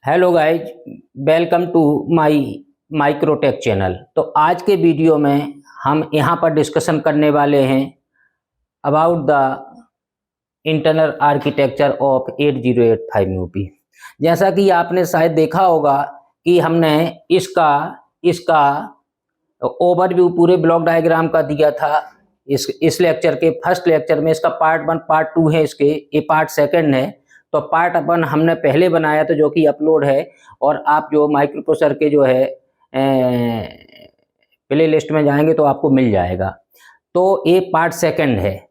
Hello guys, welcome to my Microtech channel. तो आज के वीडियो में हम यहाँ पर डिस्कशन करने वाले हैं about the internal architecture of 8085 UP. जैसा कि आपने शायद देखा होगा कि हमने इसका ओवरव्यू पूरे ब्लॉक डायग्राम का दिया था इस लेक्चर के फर्स्ट लेक्चर में। इसका पार्ट 1 पार्ट 2 है, इसके ये पार्ट 2 है। तो पार्ट 1 हमने पहले बनाया था जो कि अपलोड है, और आप जो माइक्रो प्रोसेसर के जो है प्ले लिस्ट में जाएंगे तो आपको मिल जाएगा। तो ये पार्ट 2 है,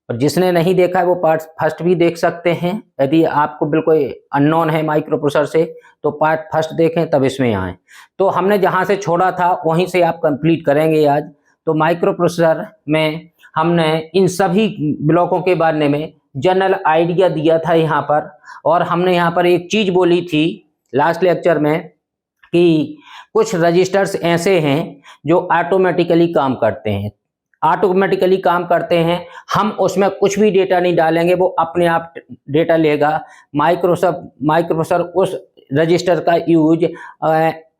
और जिसने नहीं देखा है वो पार्ट फर्स्ट भी देख सकते हैं। यदि आपको बिल्कुल अननोन है माइक्रो प्रोसेसर से तो पार्ट फर्स्ट देखें तब इसमें आए। तो हमने जहाँ से छोड़ा था वहीं से आप कंप्लीट करेंगे आज। तो माइक्रो प्रोसेसर में हमने इन सभी ब्लॉकों के बारे में जनरल आइडिया दिया था यहाँ पर, और हमने यहाँ पर एक चीज़ बोली थी लास्ट लेक्चर में कि कुछ रजिस्टर्स ऐसे हैं जो ऑटोमेटिकली काम करते हैं। हम उसमें कुछ भी डेटा नहीं डालेंगे, वो अपने आप डेटा लेगा। माइक्रोप्रोसेसर उस रजिस्टर का यूज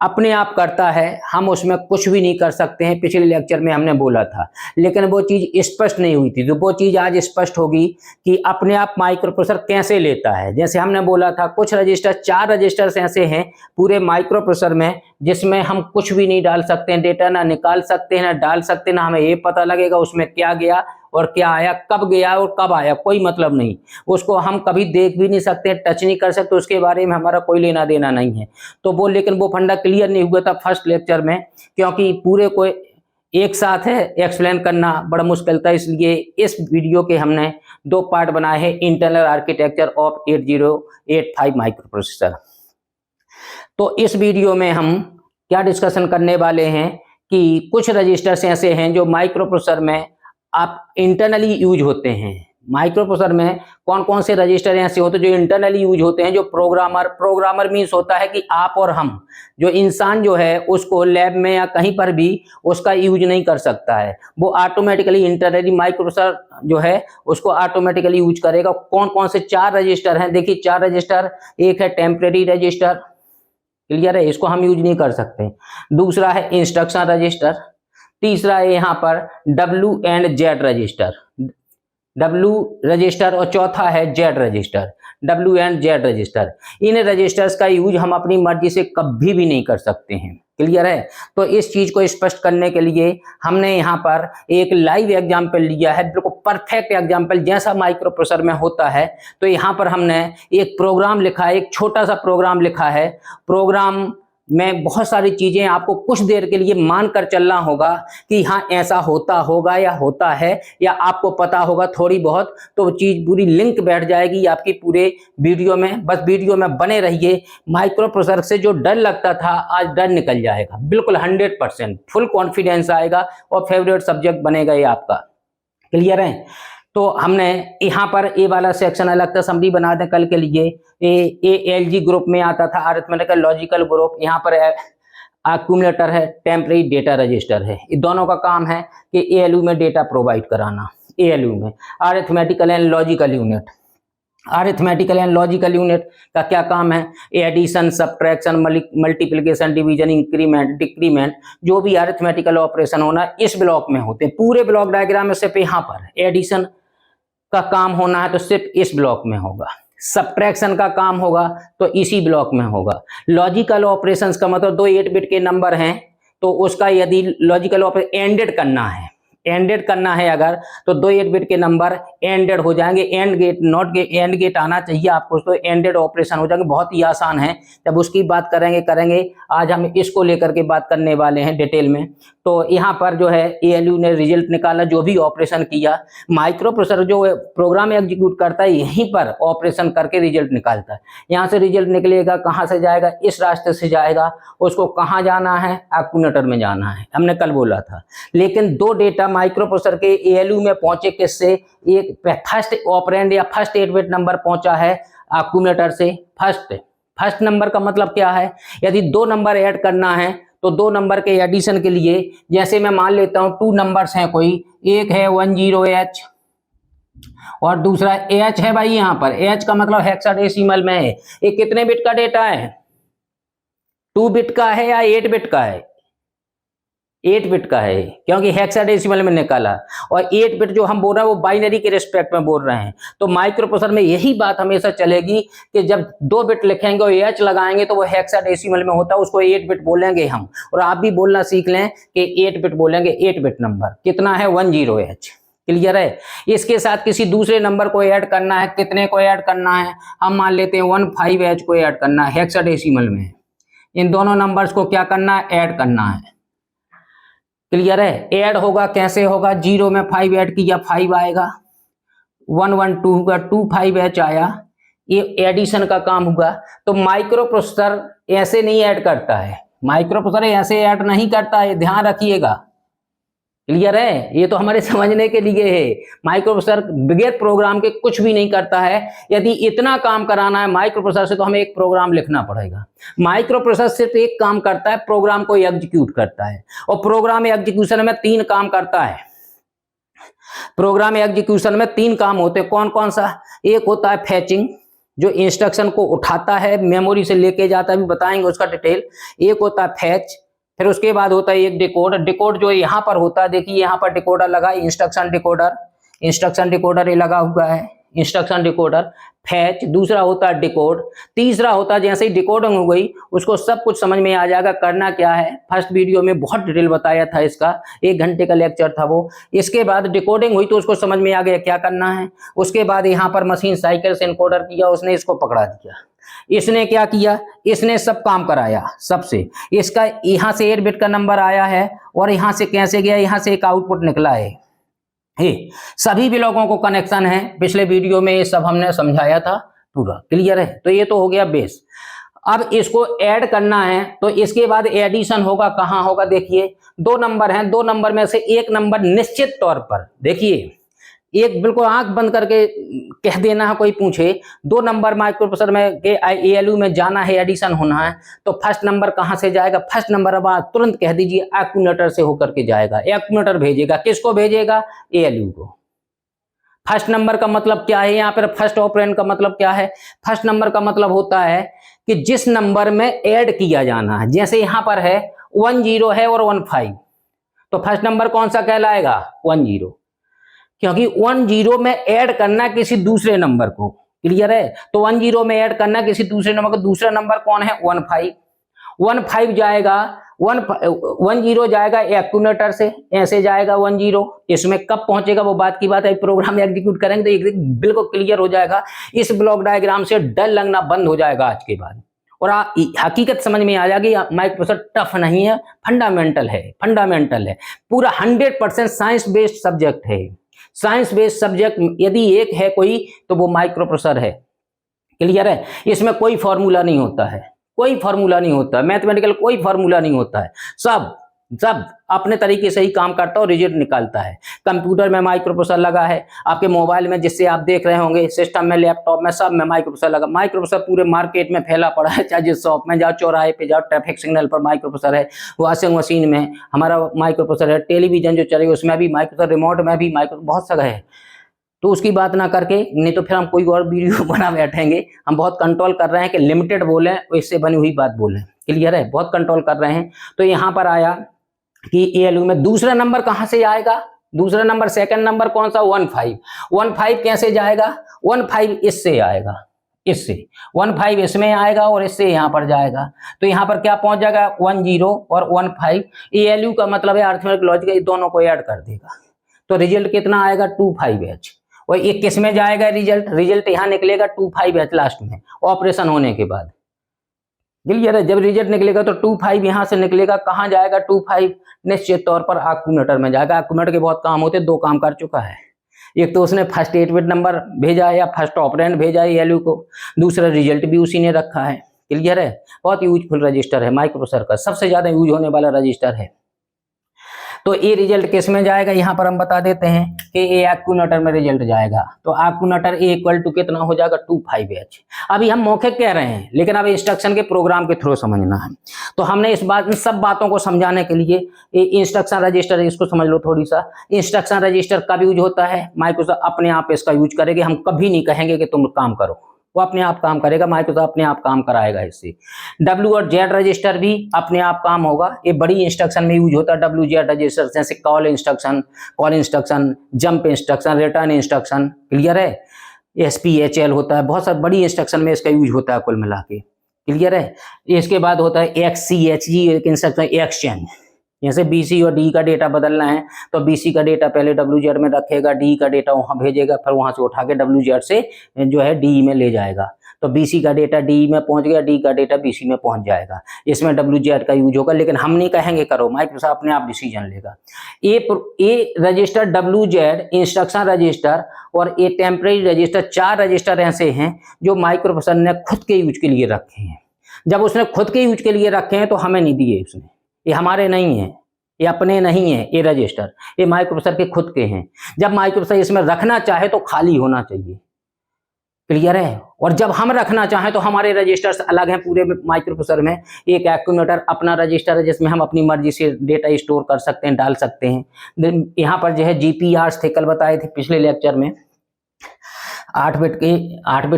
अपने आप करता है, हम उसमें कुछ भी नहीं कर सकते हैं। पिछले लेक्चर में हमने बोला था, लेकिन वो चीज़ स्पष्ट नहीं हुई थी। तो वो चीज़ आज स्पष्ट होगी कि अपने आप माइक्रोप्रोसेसर कैसे लेता है। जैसे हमने बोला था कुछ रजिस्टर, 4 रजिस्टर्स ऐसे हैं पूरे माइक्रोप्रोसेसर में जिसमें हम कुछ भी नहीं डाल सकते हैं, डेटा ना निकाल सकते हैं ना डाल सकते हैं, ना हमें ये पता लगेगा उसमें क्या गया और क्या आया, कब गया और कब आया, कोई मतलब नहीं। उसको हम कभी देख भी नहीं सकते, टच नहीं कर सकते, उसके बारे में हमारा कोई लेना देना नहीं है। तो वो लेकिन वो फंडा क्लियर नहीं हुआ था फर्स्ट लेक्चर में, क्योंकि पूरे को एक साथ है एक्सप्लेन करना बड़ा मुश्किल था। इसलिए इस वीडियो के हमने 2 पार्ट बनाए हैं, internal architecture of 8085 micro processor. तो इस वीडियो में हम क्या डिस्कशन करने वाले हैं कि कुछ रजिस्टर्स ऐसे हैं जो माइक्रो प्रोसेसर में आप इंटरनली यूज होते हैं। माइक्रो प्रोसेसर में कौन कौन से रजिस्टर ऐसे होते हैं जो इंटरनली यूज होते हैं, जो प्रोग्रामर मीन्स होता है कि आप और हम, जो इंसान जो है उसको लैब में या कहीं पर भी उसका यूज नहीं कर सकता है, वो ऑटोमेटिकली इंटरनली माइक्रो प्रोसेसर जो है उसको ऑटोमेटिकली यूज करेगा। कौन कौन से 4 रजिस्टर हैं, देखिए 4 रजिस्टर। एक है टेम्परेरी रजिस्टर, क्लियर है, इसको हम यूज नहीं कर सकते। दूसरा है इंस्ट्रक्शन रजिस्टर। तीसरा है यहाँ पर W and Z register, W register, और चौथा है Z register, W and Z register. इन रजिस्टर्स का यूज हम अपनी मर्जी से कभी भी नहीं कर सकते हैं, क्लियर है। तो इस चीज को स्पष्ट करने के लिए हमने यहाँ पर एक लाइव एग्जाम्पल लिया है, बिल्कुल परफेक्ट एग्जाम्पल जैसा माइक्रो प्रोसेसर में होता है। तो यहाँ पर हमने एक प्रोग्राम लिखा है, एक छोटा सा प्रोग्राम लिखा है। प्रोग्राम में बहुत सारी चीजें आपको कुछ देर के लिए मानकर चलना होगा कि हाँ ऐसा होता होगा या होता है, या आपको पता होगा थोड़ी बहुत, तो चीज पूरी लिंक बैठ जाएगी आपकी पूरे वीडियो में। बस वीडियो में बने रहिए। माइक्रो प्रोसेसर से जो डर लगता था आज डर निकल जाएगा, बिल्कुल 100% फुल कॉन्फिडेंस आएगा और फेवरेट सब्जेक्ट बनेगा ये आपका, क्लियर है। तो हमने यहाँ पर ए वाला सेक्शन अलग था, समरी बना दें कल के लिए। ALG ग्रुप में आता था, अरिथमेटिकल लॉजिकल ग्रुप। यहाँ पर एक्यूमुलेटर है, टेम्परेरी डेटा रजिस्टर है। ये दोनों का काम है कि ALU में डेटा प्रोवाइड कराना। ALU में arithmetical and logical unit, arithmetical and logical unit का क्या काम है? Addition, subtraction, multiplication, division, increment, decrement, जो भी अरिथमेटिकल ऑपरेशन होना इस ब्लॉक में होते हैं। पूरे ब्लॉक डायग्राम में सिर्फ यहाँ पर एडिशन का काम होना है तो सिर्फ इस ब्लॉक में होगा। सब्ट्रैक्शन का काम होगा तो इसी ब्लॉक में होगा। लॉजिकल ऑपरेशंस का मतलब 2 8 बिट के नंबर हैं तो उसका यदि लॉजिकल ऑपरेशन एंडेड करना है अगर, तो 2 8 बिट के नंबर एंडेड हो जाएंगे। And gate, not gate, and gate आना चाहिए आपको, तो एंडेड ऑपरेशन हो जाएंगे। बहुत ही आसान है, जब उसकी बात करेंगे। आज हम इसको लेकर के बात करने वाले हैं डिटेल में। तो यहाँ पर जो है ALU ने रिजल्ट निकाला, जो भी ऑपरेशन किया। माइक्रो प्रोसेसर जो प्रोग्राम एग्जीक्यूट करता है यहीं पर ऑपरेशन करके रिजल्ट निकालता है। यहाँ से रिजल्ट निकलेगा, कहाँ से जाएगा? इस रास्ते से जाएगा। उसको कहाँ जाना है? एक्यूमुलेटर में जाना है, हमने कल बोला था। लेकिन 2 डेटा माइक्रो प्रोसेसर के ALU में पहुंचे किससे? एक फर्स्ट ऑपरेंड या फर्स्ट 8 बिट नंबर पहुंचा है एक्यूमुलेटर से। फर्स्ट नंबर का मतलब क्या है? यदि 2 नंबर ऐड करना है तो 2 नंबर के एडिशन के लिए, जैसे मैं मान लेता हूं 2 नंबर्स हैं कोई, एक है 10H और दूसरा H है भाई। यहाँ पर H का मतलब हेक्साडेसिमल में है। ये कितने बिट का डेटा है? 2 बिट का है या 8 बिट का है? 8 बिट का है, क्योंकि हेक्साडेसिमल में निकाला, और 8 बिट जो हम बोल रहे हैं वो बाइनरी के रिस्पेक्ट में बोल रहे हैं। तो माइक्रो प्रोसेसर में यही बात हमेशा चलेगी कि जब 2 बिट लिखेंगे और एच लगाएंगे तो वो हेक्साडेसिमल में होता है, उसको 8 बिट बोलेंगे हम। और आप भी बोलना सीख लें कि 8 बिट बोलेंगे। 8 बिट नंबर कितना है? 10H। क्लियर है? इसके साथ किसी दूसरे नंबर को ऐड करना है, कितने को ऐड करना है? हम मान लेते हैं 15H को ऐड करना है, हेक्साडेसिमल में। इन दोनों नंबर्स को क्या करना है? ऐड करना है। क्लियर है? ऐड होगा कैसे होगा? 0 में 5 ऐड किया 5 आएगा, 112 का 25H आया, ये एडिशन का काम हुआ। तो माइक्रो प्रोसेसर ऐसे नहीं ऐड करता है, माइक्रो प्रोसेसर ऐसे ऐड नहीं करता है, ध्यान रखिएगा। क्लियर है? ये तो हमारे समझने के लिए है। माइक्रो प्रोसेसर बगैर प्रोग्राम के कुछ भी नहीं करता है। यदि इतना काम कराना है माइक्रो प्रोसेसर से तो हमें एक प्रोग्राम लिखना पड़ेगा। माइक्रो प्रोसेसर सिर्फ एक काम करता है, प्रोग्राम को एग्जीक्यूट करता है, और प्रोग्राम एग्जीक्यूशन में 3 काम करता है। प्रोग्राम एग्जीक्यूशन में 3 काम होते हैं। कौन कौन सा? एक होता है फैचिंग, जो इंस्ट्रक्शन को उठाता है, मेमोरी से लेके जाता है, भी बताएंगे उसका डिटेल। एक होता है फैच, फिर उसके बाद होता है एक डिकोड। डिकोड जो यहाँ पर होता है, देखिए यहाँ पर डिकोडर लगा, इंस्ट्रक्शन डिकोडर, इंस्ट्रक्शन डिकोडर ये लगा हुआ है, इंस्ट्रक्शन डिकोडर। फैच दूसरा होता है डिकोड। तीसरा होता है, जैसे ही डिकोडिंग हो गई उसको सब कुछ समझ में आ जाएगा करना क्या है। फर्स्ट वीडियो में बहुत डिटेल बताया था इसका, 1 घंटे का लेक्चर था वो। इसके बाद डिकोडिंग हुई तो उसको समझ में आ गया क्या करना है। उसके बाद यहाँ पर मशीन साइकिल से इनकोडर किया, उसने इसको पकड़ा दिया। इसने क्या किया? इसने सब काम कराया सबसे। इसका यहां से 8 बिट का नंबर आया है, और यहां से कैसे गया? यहां से एक आउटपुट निकला है। सभी ब्लॉकों को कनेक्शन है, पिछले वीडियो में ये सब हमने समझाया था पूरा। क्लियर है? तो ये तो हो गया बेस। अब इसको ऐड करना है, तो इसके बाद एडिशन होगा। कहां होगा? देखिए 2 नंबर हैं, 2 नंबर में से एक नंबर निश्चित तौर पर, देखिए एक बिल्कुल आंख बंद करके कह देना है, कोई पूछे 2 नंबर माइक्रो प्रोसेसर में के ALU में जाना है, एडिशन होना है, तो फर्स्ट नंबर कहां से जाएगा? फर्स्ट नंबर अब तुरंत कह दीजिए एक्यूमुलेटर से होकर के जाएगा। एक्यूमुलेटर भेजेगा, किसको भेजेगा? ALU को। फर्स्ट नंबर का मतलब क्या है? यहाँ पर फर्स्ट ऑपरेंड का मतलब क्या है? फर्स्ट नंबर का मतलब होता है कि जिस नंबर में ऐड किया जाना है। जैसे यहाँ पर है 10 है और 15, तो फर्स्ट नंबर कौन सा कहलाएगा? 10, क्योंकि 10 में ऐड करना किसी दूसरे नंबर को। क्लियर है? तो 10 में ऐड करना किसी दूसरे नंबर को। दूसरा नंबर कौन है? 15। 15 जाएगा, 10 जाएगा एक्यूमुलेटर से, ऐसे जाएगा 10। इसमें कब पहुंचेगा वो बात की बात है, प्रोग्राम एग्जीक्यूट करेंगे तो एक बिल्कुल क्लियर हो जाएगा। इस ब्लॉक डायग्राम से डर लगना बंद हो जाएगा आज के बाद, और हकीकत समझ में आ जाएगी। माइक्रो प्रोसेसर टफ नहीं है, फंडामेंटल है, फंडामेंटल है। पूरा 100% साइंस बेस्ड सब्जेक्ट है। साइंस बेस्ड सब्जेक्ट यदि एक है कोई तो वो माइक्रो प्रोसेसर है। क्लियर है? इसमें कोई फॉर्मूला नहीं होता है, कोई फॉर्मूला नहीं होता, मैथमेटिकल कोई फॉर्मूला नहीं होता है। सब अपने तरीके से ही काम करता है और रिजल्ट निकालता है। कंप्यूटर में माइक्रो प्रोसेसर लगा है, आपके मोबाइल में जिससे आप देख रहे होंगे, सिस्टम में, लैपटॉप में, सब में माइक्रो प्रोसेसर लगा। माइक्रो प्रोसेसर पूरे मार्केट में फैला पड़ा है, चाहे जिस शॉप में जाओ, चौराहे पे जाओ, ट्रैफिक सिग्नल पर माइक्रो प्रोसेसर है। वॉशिंग मशीन में हमारा माइक्रो प्रोसेसर है, टेलीविजन जो चले उसमें भी माइक्रो प्रोसेसर, रिमोट में भी माइक्रो, बहुत जगह है। तो उसकी बात ना करके, नहीं तो फिर हम कोई और वीडियो बना बैठेंगे। हम बहुत कंट्रोल कर रहे हैं कि लिमिटेड बोलें और इससे बनी हुई बात बोलें। क्लियर है? बहुत कंट्रोल कर रहे हैं। तो यहाँ पर आया कि ALU में दूसरा नंबर कहां से आएगा? दूसरा नंबर, सेकंड नंबर कौन सा? 15। 15 कैसे जाएगा? 15 इससे आएगा, इससे 15 इसमें आएगा और इससे यहां पर जाएगा। तो यहां पर क्या पहुंच जाएगा? 10 और 15। ALU का मतलब है अरिथमेटिक लॉजिक, ये दोनों को ऐड कर देगा। तो रिजल्ट कितना आएगा? 25H। और ये किस में जाएगा रिजल्ट यहां निकलेगा 25H लास्ट में, ऑपरेशन होने के बाद। क्लियर है? जब रिजल्ट निकलेगा तो 25 यहां से निकलेगा। कहां जाएगा 25? निश्चित तौर पर एक्यूमुलेटर में जाएगा। एक्यूमुलेटर के बहुत काम होते हैं, 2 काम कर चुका है। एक तो उसने फर्स्ट 8 बिट नंबर भेजा है या फर्स्ट ऑपरेंड भेजा है ALU को, दूसरा रिजल्ट भी उसी ने रखा है। क्लियर है? बहुत यूजफुल रजिस्टर है, माइक्रो प्रोसेसर का सबसे ज्यादा यूज होने वाला रजिस्टर है। तो ये रिजल्ट किस में जाएगा? यहाँ पर हम बता देते हैं कि ये एक्यूमुलेटर में रिजल्ट जाएगा। तो एक्यूमुलेटर A = कितना हो जाएगा? 25H। अभी हम मौखिक कह रहे हैं, लेकिन अब इंस्ट्रक्शन के प्रोग्राम के थ्रू समझना है। तो हमने इन सब बातों को समझाने के लिए ये इंस्ट्रक्शन रजिस्टर, इसको समझ लो थोड़ी सा। इंस्ट्रक्शन रजिस्टर कब यूज होता है? माइक्रोसॉफ्ट अपने आप इसका यूज करेगी, हम कभी नहीं कहेंगे कि तुम काम करो। वो अपने आप काम करेगा, माइक्रोसॉफ्ट अपने आप काम कराएगा इससे। W और Z रजिस्टर भी अपने आप काम होगा। ये बड़ी इंस्ट्रक्शन में यूज होता है WZ रजिस्टर, जैसे call instruction, jump instruction, return instruction. Clear है? SPHL होता है, बहुत सारी बड़ी इंस्ट्रक्शन में इसका यूज होता है कुल मिला के। क्लियर है? इसके बाद होता है XCHG, एक इंस्ट्रक्शन एक्सचेंज। जैसे BC और D का डेटा बदलना है तो BC का डेटा पहले WZ में रखेगा, D का डेटा वहां भेजेगा, फिर वहां से उठा के WZ से जो है DE में ले जाएगा। तो BC का डेटा DE में पहुंच गया, D का डेटा BC में पहुंच जाएगा। इसमें WZ का यूज होगा, लेकिन हम नहीं कहेंगे करो, माइक्रोसॉफ्ट अपने आप डिसीजन लेगा। ये रजिस्टर WZ, इंस्ट्रक्शन रजिस्टर और ये टेम्परेरी रजिस्टर, 4 रजिस्टर ऐसे हैं जो माइक्रोप्रोसेसर ने खुद के यूज के लिए रखे हैं। जब उसने खुद के यूज के लिए रखे हैं तो हमें नहीं दिए उसने, ये हमारे नहीं हैं, ये अपने नहीं हैं, ये रजिस्टर ये माइक्रोप्रोसेसर के खुद के हैं। जब माइक्रोप्रोसेसर इसमें रखना चाहे तो खाली होना चाहिए। क्लियर है? और जब हम रखना चाहें तो हमारे रजिस्टर्स अलग हैं पूरे माइक्रोप्रोसेसर में। एक एक्यूमुलेटर अपना रजिस्टर है जिसमें हम अपनी मर्जी से डेटा स्टोर कर सकते हैं, डाल सकते हैं। यहाँ पर जो है GPRs थे, कल बताए थे पिछले लेक्चर में। 8 बिट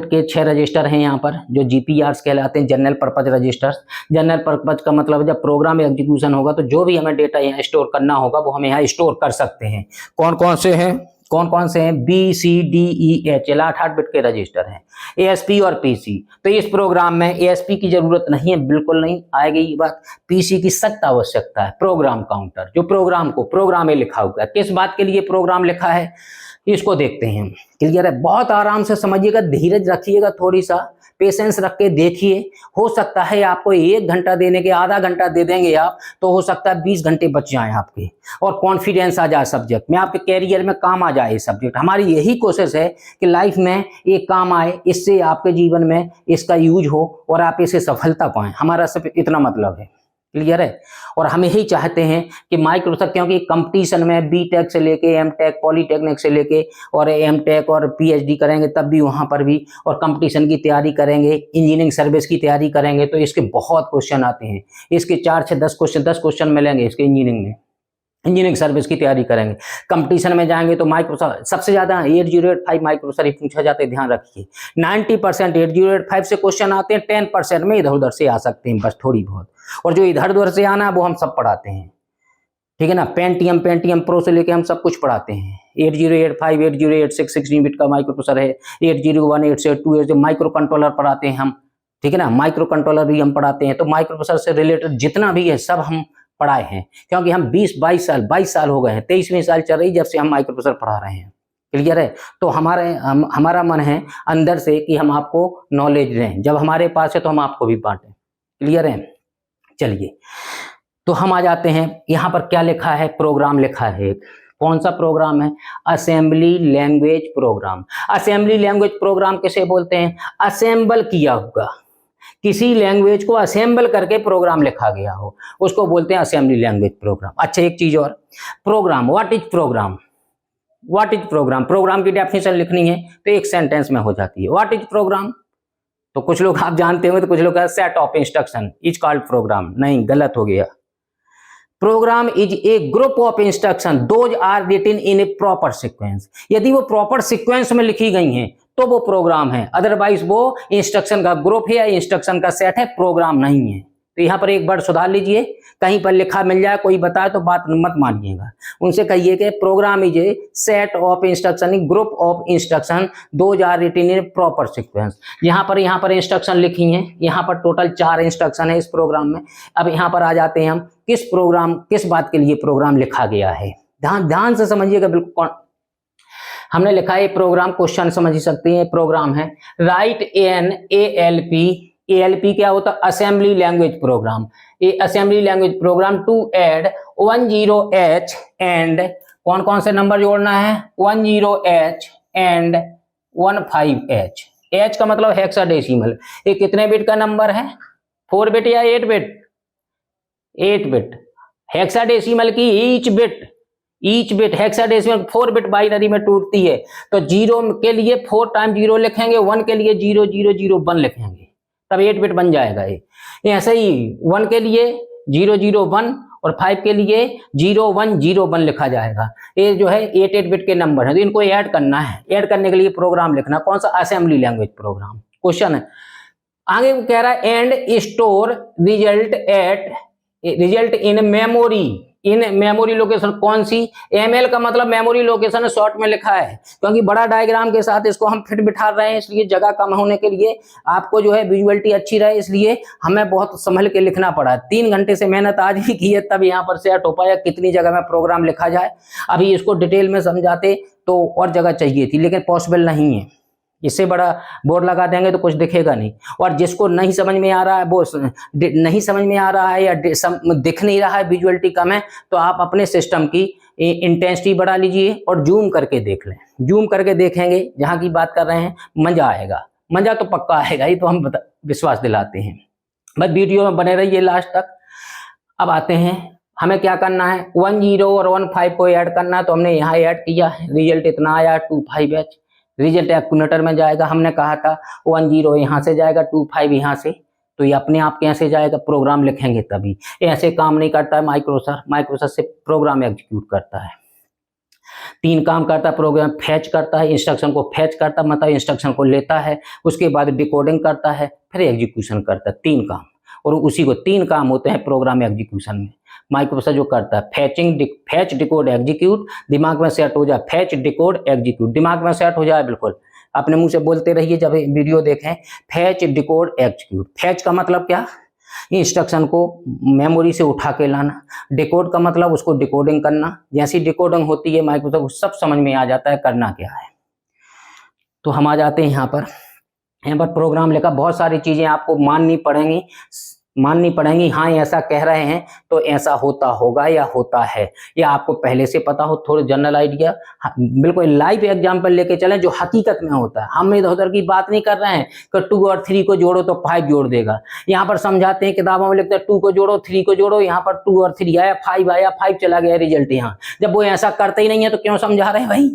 के 6 रजिस्टर हैं यहाँ पर जो GPRs कहलाते हैं, general purpose registers. General purpose का मतलब जब प्रोग्राम एग्जीक्यूशन होगा तो जो भी हमें डेटा यहाँ स्टोर करना होगा वो हम यहाँ स्टोर कर सकते हैं। कौन कौन से हैं? B, C, D, E, H, 8 bit के रजिस्टर हैं। ASP और PC। तो इस प्रोग्राम में ASP की जरूरत नहीं है, बिल्कुल नहीं आएगी ये बात। PC की सख्त आवश्यकता है। प्रोग्राम काउंटर, जो प्रोग्राम में लिखा हुआ है, किस बात के लिए प्रोग्राम लिखा है इसको देखते हैं। क्लियर है? बहुत आराम से समझिएगा, धीरज रखिएगा, थोड़ी सा पेशेंस रख के देखिए। हो सकता है आपको 1 घंटा देने के आधा घंटा दे देंगे आप, तो हो सकता है 20 घंटे बच जाएं आपके, और कॉन्फिडेंस आ जाए सब्जेक्ट में, आपके कैरियर में काम आ जाए सब्जेक्ट। हमारी यही कोशिश है कि लाइफ में ये काम आए, इससे आपके जीवन में इसका यूज हो और आप इसे सफलता पाएं। हमारा सिर्फ इतना मतलब है। क्लियर है? और हम यही चाहते हैं कि माइक्रोसॉफ्ट, क्योंकि कंपटीशन में BTech से लेके M.Tech, पॉलीटेक्निक से लेके और M.Tech और PhD करेंगे तब भी वहाँ पर भी, और कंपटीशन की तैयारी करेंगे, इंजीनियरिंग सर्विस की तैयारी करेंगे तो इसके बहुत क्वेश्चन आते हैं। इसके 4 से 10 क्वेश्चन मिलेंगे इसके इंजीनियरिंग में। इंजीनियरिंग सर्विस की तैयारी करेंगे, कंपटीशन में जाएंगे तो माइक्रोसॉफ्ट सबसे ज्यादा 8085 माइक्रोसॉफ्ट ही पूछा जाता है, ध्यान रखिए। 90% 8085 से क्वेश्चन आते हैं, 10% में इधर उधर से आ सकते हैं बस थोड़ी बहुत, और जो इधर उधर से आना है वो हम सब पढ़ाते हैं। ठीक है ना? पेंटियम प्रो से लेके हम सब कुछ पढ़ाते हैं। 8085, 8086 16 बिट का माइक्रोप्रोसेसर है। 8018, 8 माइक्रो कंट्रोलर पढ़ाते हैं हम। ठीक है ना? माइक्रो कंट्रोलर भी हम पढ़ाते हैं। तो माइक्रोप्रोसेसर से रिलेटेड जितना भी है सब हम पढ़ाए हैं, क्योंकि हम 22 साल हो गए हैं, 23वीं साल चल रही जब से हम माइक्रोप्रोसेसर पढ़ा रहे हैं। क्लियर है? तो हमारा मन है अंदर से कि हम आपको नॉलेज दें, जब हमारे पास है तो हम आपको भी बांटें। क्लियर है? चलिए, तो हम आ जाते हैं यहाँ पर क्या लिखा है, प्रोग्राम लिखा है। कौन सा प्रोग्राम है? Assembly language programme. Assembly language programme किसे बोलते हैं? असेंबल किया हुआ, किसी लैंग्वेज को असेंबल करके प्रोग्राम लिखा गया हो उसको बोलते हैं असेंबली लैंग्वेज प्रोग्राम। अच्छा, एक चीज और, program, what is program? Program की डेफिनेशन लिखनी है तो एक सेंटेंस में हो जाती है। What is program? तो कुछ लोग आप जानते होंगे, तो कुछ लोग set of instruction is called program. नहीं, गलत हो गया। Program is a group of instruction those are written in a proper sequence. यदि वो प्रॉपर सीक्वेंस में लिखी गई हैं तो वो प्रोग्राम है, अदरवाइज वो इंस्ट्रक्शन का ग्रुप है या इंस्ट्रक्शन का सेट है, प्रोग्राम नहीं है। तो यहाँ पर एक वर्ड सुधार लीजिए, कहीं पर लिखा मिल जाए कोई बताए तो बात मत मानिएगा, उनसे कहिए कि program is a set of instruction, group of instruction those are written in proper sequence. यहाँ पर इंस्ट्रक्शन लिखी हैं, यहाँ पर टोटल 4 इंस्ट्रक्शन है इस प्रोग्राम में। अब यहाँ पर आ जाते हैं हम किस बात के लिए प्रोग्राम लिखा गया है। ध्यान से समझिएगा, बिल्कुल हमने लिखा है प्रोग्राम, क्वेश्चन समझ सकते हैं। प्रोग्राम है राइट एन ALP क्या होता है? Assembly language program. ये assembly language program to add 10H and कौन से नंबर जोड़ना है? 10H and 15H। H का मतलब हेक्साडेसिमल। ये कितने बिट का नंबर है? 4 बिट या 8 बिट? 8 बिट। हेक्साडेसिमल की each bit hexadecimal 4 bit binary में टूटती है। तो 0 के लिए 4 टाइम 0 लिखेंगे, 1 के लिए 0001 लिखेंगे, तब 8 बिट बन जाएगा। ये ऐसे ही 1 के लिए 001 और 5 के लिए 0101 लिखा जाएगा। ये जो है 8 बिट के नंबर है, तो इनको ऐड करना है। ऐड करने के लिए प्रोग्राम लिखना, कौन सा? Assembly language programme. क्वेश्चन है। आगे वो कह रहा है and store result in memory location. कौन सी? एमएल का मतलब मेमोरी लोकेशन शॉर्ट में लिखा है, क्योंकि बड़ा डायग्राम के साथ इसको हम फिट बिठा रहे हैं, इसलिए जगह कम होने के लिए आपको जो है विजुअलिटी अच्छी रहे, इसलिए हमें बहुत संभल के लिखना पड़ा। 3 घंटे से मेहनत आज भी की है, तब यहाँ पर सेट हो पाया कितनी जगह में प्रोग्राम लिखा जाए। अभी इसको डिटेल में समझाते तो और जगह चाहिए थी, लेकिन पॉसिबल नहीं है। इससे बड़ा बोर्ड लगा देंगे तो कुछ दिखेगा नहीं, और जिसको नहीं समझ में आ रहा है, वो नहीं समझ में आ रहा है या दिख नहीं रहा है, विजुअलिटी कम है, तो आप अपने सिस्टम की इंटेंसिटी बढ़ा लीजिए और जूम करके देख लें। जूम करके देखेंगे, जहाँ की बात कर रहे हैं, मजा आएगा। मजा तो पक्का आएगा ही, तो हम विश्वास दिलाते हैं। बस वीडियो में बने रहिए लास्ट तक। अब आते हैं, हमें क्या करना है, 10 और 15 को ऐड करना है, तो हमने यहाँ ऐड किया, रिजल्ट इतना आया 25H। रिजल्ट एक्यूमुलेटर में जाएगा, हमने कहा था 10 यहाँ से जाएगा, 25 यहाँ से, तो ये अपने आप कैसे जाएगा, प्रोग्राम लिखेंगे तभी। ऐसे काम नहीं करता है माइक्रोसॉफ्ट से प्रोग्राम एग्जीक्यूट करता है। 3 काम करता है प्रोग्राम, फैच करता है, इंस्ट्रक्शन को फैच करता है, मतलब इंस्ट्रक्शन को लेता है, उसके बाद डिकोडिंग करता है, फिर एग्जीक्यूशन करता है। 3 काम, और उसी को 3 काम होते हैं प्रोग्राम एग्जीक्यूशन में। माइक्रोसॉफ्ट जो करता है फैच डिकोड एग्जीक्यूट, दिमाग में सेट हो जाए, फैच डिकोड एग्जीक्यूट, दिमाग में सेट हो जाए, बिल्कुल अपने मुंह से बोलते रहिए जब वीडियो देखें। Fetch decode execute. फैच का मतलब क्या? इंस्ट्रक्शन को मेमोरी से उठा के लाना। डिकोड का मतलब उसको डिकोडिंग करना। जैसी डिकोडिंग होती है माइक्रोसॉफ्ट सब समझ में आ जाता है करना क्या है। तो हम आ जाते हैं यहाँ पर प्रोग्राम लिखा, बहुत सारी चीजें आपको माननी पड़ेंगी। हाँ ऐसा कह रहे हैं तो ऐसा होता होगा या होता है, या आपको पहले से पता हो, थोड़ा जनरल आइडिया। बिल्कुल लाइव एग्जांपल लेके चलें जो हकीकत में होता है। हम इधर उधर की बात नहीं कर रहे हैं कि 2 और 3 को जोड़ो तो 5 जोड़ देगा। यहाँ पर समझाते हैं, किताबों में लिखते हैं 2 को जोड़ो 3 को जोड़ो, यहाँ पर 2 और 3 आया, 5 आया, 5 चला गया रिजल्ट यहाँ। जब वो ऐसा करते ही नहीं है तो क्यों समझा रहे हैं भाई?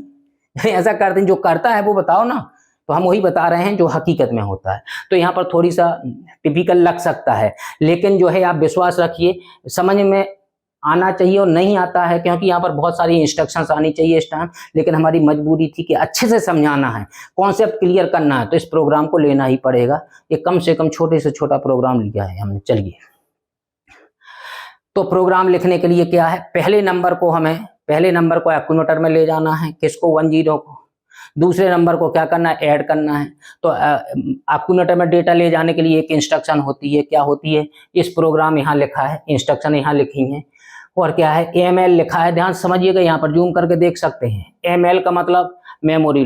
ऐसा करते हैं, जो करता है वो बताओ ना। तो हम वही बता रहे हैं जो हकीकत में होता है। तो यहाँ पर थोड़ी सा टिपिकल लग सकता है, लेकिन जो है आप विश्वास रखिए, समझ में आना चाहिए। और नहीं आता है क्योंकि यहाँ पर बहुत सारी इंस्ट्रक्शंस आनी चाहिए इस टाइम, लेकिन हमारी मजबूरी थी कि अच्छे से समझाना है, कॉन्सेप्ट क्लियर करना है, तो इस प्रोग्राम को लेना ही पड़ेगा। ये कम से कम छोटे से छोटा प्रोग्राम लिया है हमने। चलिए, तो प्रोग्राम लिखने के लिए क्या है, पहले नंबर को एक्यूमुलेटर में ले जाना है। किसको? 10 को। दूसरे नंबर को क्या करना है? ऐड करना है। तो एक्यूमुलेटर में डेटा ले जाने के लिए एक इंस्ट्रक्शन होती है। क्या होती है? इस प्रोग्राम यहाँ लिखा है, इंस्ट्रक्शन यहाँ लिखी है, और क्या है? एमएल लिखा है। ध्यान समझिएगा, यहाँ पर जूम करके देख सकते हैं। एमएल का मतलब मेमोरी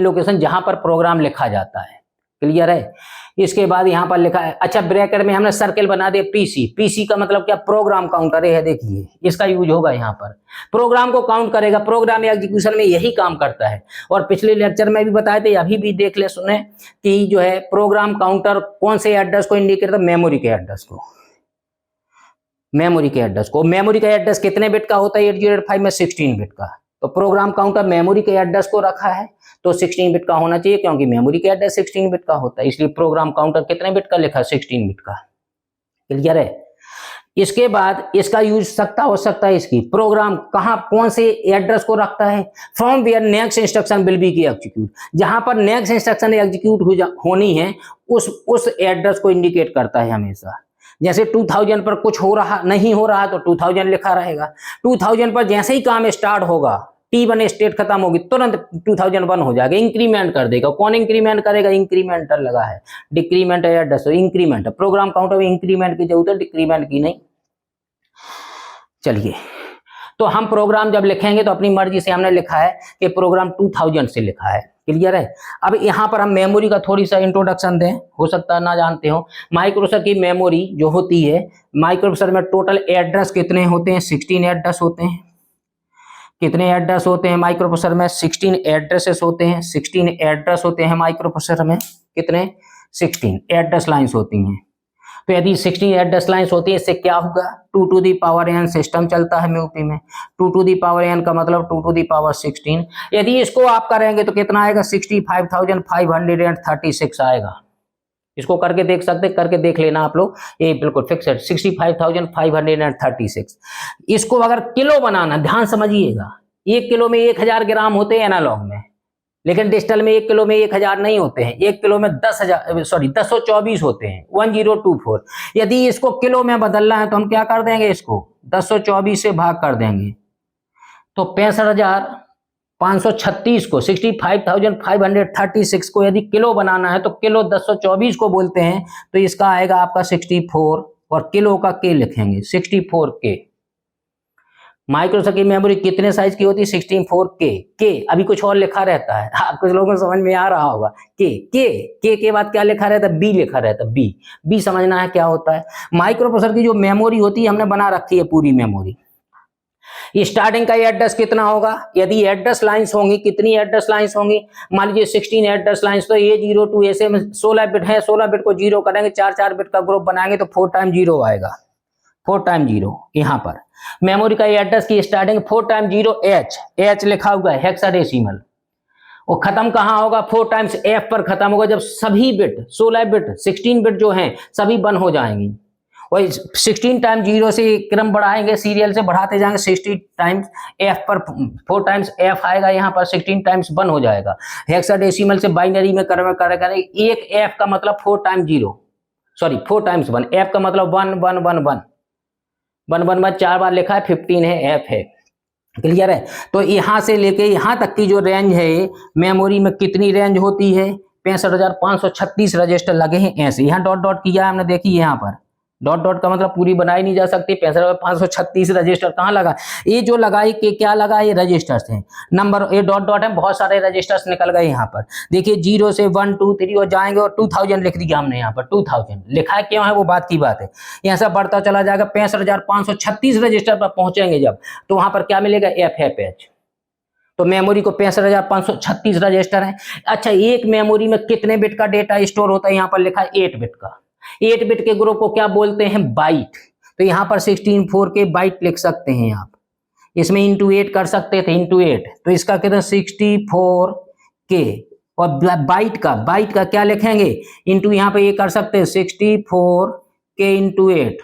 लोकेशन, जहां पर प्रोग्राम लिखा जाता है। क्लियर है? इसके बाद यहाँ पर लिखा है, अच्छा ब्रैकेट में हमने सर्कल बना दिया पीसी का मतलब क्या? प्रोग्राम काउंटर है। देखिए इसका यूज होगा, यहाँ पर प्रोग्राम को काउंट करेगा। प्रोग्राम एग्जीक्यूशन में यही काम करता है, और पिछले लेक्चर में भी बताए थे, अभी भी देख ले सुने कि जो है प्रोग्राम काउंटर कौन से एड्रेस को इंडिकेट करता है? मेमोरी के एड्रेस कितने बिट का होता है? 8085 में 16 बिट का। तो प्रोग्राम काउंटर मेमोरी के एड्रेस को रखा है, तो 16 बिट का होना चाहिए, क्योंकि मेमोरी के एड्रेस 16 बिट का होता है, इसलिए प्रोग्राम काउंटर कितने बिट का लिखा? 16 बिट का। क्लियर है? इसके बाद इसका यूज हो सकता है इसकी प्रोग्राम कौन से एड्रेस को रखता है? From where next instruction will be execute. जहां पर नेक्स्ट इंस्ट्रक्शन एग्जीक्यूट होनी है उस एड्रेस को इंडिकेट करता है हमेशा। जैसे 2000 पर कुछ नहीं हो रहा तो 2000 लिखा रहेगा। 2000 पर जैसे ही काम स्टार्ट होगा, T1 स्टेट खत्म होगी, तुरंत 2001 हो जाएगा, इंक्रीमेंट कर देगा। कौन इंक्रीमेंट करेगा? इंक्रीमेंटर लगा है। Decrement address increment, program counter में इंक्रीमेंट की जरूरत है, डिक्रीमेंट की नहीं। चलिए, तो हम प्रोग्राम जब लिखेंगे तो अपनी मर्जी से हमने लिखा है कि प्रोग्राम 2000 से लिखा है। क्लियर है? अब यहाँ पर हम मेमोरी का थोड़ी सा इंट्रोडक्शन दें, हो सकता है ना जानते हो। माइक्रोसॉफ्ट की मेमोरी जो होती है, माइक्रोसॉफ्ट में टोटल एड्रेस कितने होते हैं? 16 एड्रेस होते हैं। कितने एड्रेस होते हैं माइक्रोप्रोसेसर में? 16 एड्रेसेस होते हैं। 16 एड्रेस होते हैं माइक्रोप्रोसेसर में। कितने? 16 एड्रेस लाइंस होती हैं। तो यदि 16 एड्रेस लाइंस होती है, इससे क्या होगा? 2 to the power n system चलता है MUP में। 2 to the power n का मतलब 2 to the power 16। यदि इसको आप करेंगे तो कितना आएगा? 65,536 आएगा। इसको करके देख सकते, करके देख लेना आप लोग, ये बिल्कुल फिक्स्ड 65,536। इसको अगर किलो बनाना, ध्यान समझिएगा, 1 किलो में 1000 ग्राम होते हैं एनालॉग में, लेकिन डिजिटल में 1 किलो में 1000 नहीं होते हैं, 1 किलो में 1024 होते हैं, 1024। यदि इसको किलो में बदलना है तो हम क्या कर देंगे, इसको 1024 से भाग कर देंगे, तो 65,536 को 65,536 को यदि किलो बनाना है तो किलो 1024 को बोलते हैं, तो इसका आएगा आपका 64 और किलो का के लिखेंगे 64K। माइक्रोसेकंड की मेमोरी कितने साइज की होती है, 64K। के अभी कुछ और लिखा रहता है, आप कुछ लोगों को समझ में आ रहा होगा। के बाद क्या लिखा रहता है, बी लिखा रहता है, बी समझना है क्या होता है। माइक्रो प्रोसेसर की जो मेमोरी होती है हमने बना रखी है पूरी मेमोरी। स्टार्टिंग का एड्रेस कितना होगा, यदि एड्रेस लाइंस होंगी, कितनी एड्रेस लाइंस होंगी, मान लीजिए 16 एड्रेस लाइंस, तो A0 to A में 16 बिट है, 16 बिट को 0 करेंगे, 4 बिट का ग्रुप बनाएंगे तो 4 टाइम 0 आएगा, 4 टाइम 0। यहाँ पर मेमोरी का एड्रेस की स्टार्टिंग 4 टाइम 0 H लिखा हुआ है हेक्साडेसिमल, वो खत्म कहाँ होगा, 4 टाइम्स F पर खत्म होगा, जब सभी बिट 16 बिट 16 बिट जो हैं सभी बंद हो जाएंगी। और 16 टाइम 0 से क्रम बढ़ाएंगे, सीरियल से बढ़ाते जाएंगे, 60 टाइम्स F पर 4 टाइम्स F आएगा, यहाँ पर 16 टाइम्स 1 हो जाएगा। हेक्साडेसिमल से बाइनरी में करें, एक F का मतलब 4 टाइम 0, 4 टाइम्स 1, F का मतलब 1 1 1 1 1 1 1 4 बार लिखा है, 15 है, F है, क्लियर है। तो यहाँ से लेके यहाँ तक की जो रेंज है मेमोरी में कितनी रेंज होती है, 65,536 रजिस्टर लगे हैं ऐसे। यहाँ डॉट डॉट किया हमने, देखिए यहाँ पर डॉट डॉट का मतलब पूरी बनाई नहीं जा सकती। 65,536 रजिस्टर कहाँ लगा, ये जो लगाई के क्या लगा, ये रजिस्टर्स हैं, नंबर, ये डॉट डॉट है, बहुत सारे रजिस्टर्स निकल गए यहाँ पर। देखिए 0 से 1 2 3 और जाएंगे, और 2000 लिख दिया हमने यहाँ पर, 2000 लिखा है, क्यों है वो बात की बात है। यहाँ से बढ़ता चला जाएगा, 65,536 रजिस्टर पर पहुंचेंगे जब, तो वहां पर क्या मिलेगा, FFH। तो मेमोरी को 65,536 रजिस्टर है। अच्छा, एक मेमोरी में कितने बिट का डेटा स्टोर होता है, यहाँ पर लिखा है 8 बिट का। 8 बिट के ग्रुप को क्या बोलते हैं, बाइट। तो यहाँ पर 16 बाइट लिख सकते हैं आप, इसमें इंटू 8 कर सकते थे, इंटू 8, तो इसका कितना 64K। और बाइट का क्या लिखेंगे, इंटू यहाँ पे ये कर सकते हैं 64K into 8,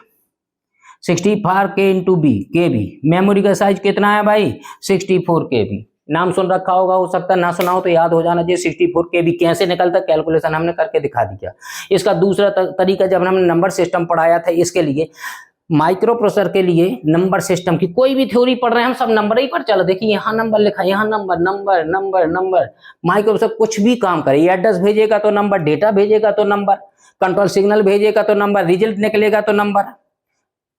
64K into B, KB। Memory का साइज कितना है भाई, 64KB। नाम सुन रखा होगा, हो सकता है ना सुना हो तो याद हो जाना चाहिए। 64KB कैसे निकलता, कैलकुलेशन हमने करके दिखा दिया। इसका दूसरा तरीका जब हमने नंबर सिस्टम पढ़ाया था, इसके लिए माइक्रो प्रोसेसर के लिए नंबर सिस्टम की कोई भी थ्योरी पढ़ रहे हैं हम, सब नंबर ही पर चलो। देखिए यहाँ नंबर लिखा, यहाँ number number number number. Micro processor कुछ भी काम करे, एड्रेस भेजेगा तो नंबर, डेटा भेजेगा तो नंबर, कंट्रोल सिग्नल भेजेगा तो नंबर, रिजल्ट निकलेगा तो नंबर,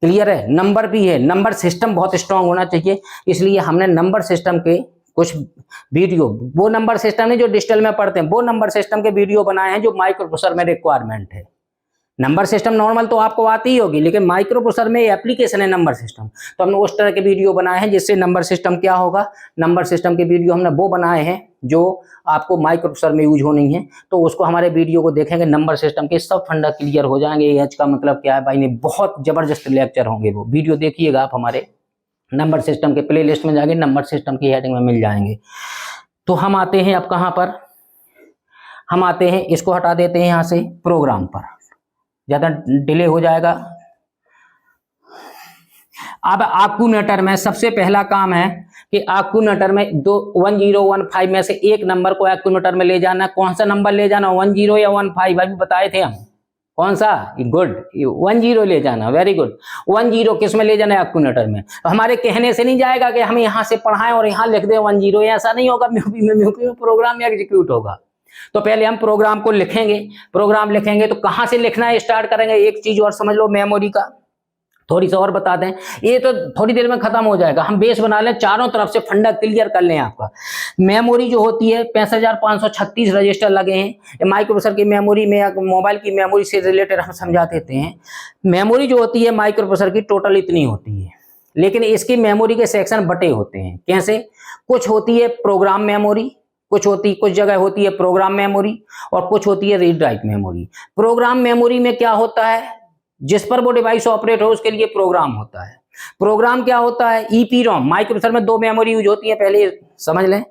क्लियर है। नंबर भी है, नंबर सिस्टम बहुत स्ट्रांग होना चाहिए, इसलिए हमने नंबर सिस्टम के कुछ वीडियो, वो नंबर सिस्टम है जो डिजिटल में पढ़ते हैं, वो नंबर सिस्टम के वीडियो बनाए हैं जो माइक्रो प्रोसेसर में रिक्वायरमेंट है। नंबर सिस्टम नॉर्मल तो आपको आती ही होगी, लेकिन माइक्रो प्रोसेसर में एप्लीकेशन है नंबर सिस्टम, तो हमने उस तरह के वीडियो बनाए हैं जिससे नंबर सिस्टम क्या होगा, नंबर सिस्टम के वीडियो हमने वो बनाए हैं जो आपको माइक्रो प्रोसेसर में यूज होनी है। तो उसको हमारे वीडियो को देखेंगे, नंबर सिस्टम के सब फंडा क्लियर हो जाएंगे। एच का मतलब क्या है भाई, ने बहुत जबरदस्त लेक्चर होंगे, वो वीडियो देखिएगा आप, हमारे नंबर सिस्टम के प्ले लिस्ट में जाएंगे, नंबर सिस्टम की हेडिंग में मिल जाएंगे। तो हम आते हैं अब कहाँ पर, हम आते हैं, इसको हटा देते हैं यहाँ से, प्रोग्राम पर, ज़्यादा डिले हो जाएगा। अब एक्यूमुलेटर में सबसे पहला काम है कि एक्यूमुलेटर में 1015 में से एक नंबर को एक्यूमुलेटर में ले जाना। कौन सा नंबर ले जाना, 10 या 15, अभी बताए थे हम, कौन सा, गुड, 10 ले जाना, वेरी गुड। 10 किस में ले जाना, एक्यूमुलेटर में। तो हमारे कहने से नहीं जाएगा कि हम यहाँ से पढ़ाएं और यहाँ लिख दें 10, ऐसा नहीं होगा। म्यूपी में प्रोग्राम एग्जीक्यूट होगा। तो पहले हम प्रोग्राम को लिखेंगे, प्रोग्राम लिखेंगे तो कहाँ से लिखना है स्टार्ट करेंगे। एक चीज और समझ लो, मेमोरी का थोड़ी सी और बता दें, ये तो थोड़ी देर में खत्म हो जाएगा, हम बेस बना लें, चारों तरफ से फंडा क्लियर कर लें आपका। मेमोरी जो होती है 65,536 रजिस्टर लगे हैं। माइक्रो प्रोसेसर की मेमोरी में या मोबाइल की मेमोरी से रिलेटेड हम समझा देते हैं। मेमोरी जो होती है माइक्रो प्रोसेसर की टोटल इतनी होती है, लेकिन इसकी मेमोरी के सेक्शन बटे होते हैं। कैसे, कुछ होती है प्रोग्राम मेमोरी, कुछ जगह होती है प्रोग्राम मेमोरी, और कुछ होती है read write memory. Program memory में क्या होता है, जिस पर वो डिवाइस ऑपरेट हो उसके लिए प्रोग्राम होता है। प्रोग्राम क्या होता है, EPROM। माइक्रो प्रोसेसर में 2 मेमोरी यूज होती है, पहले समझ लें।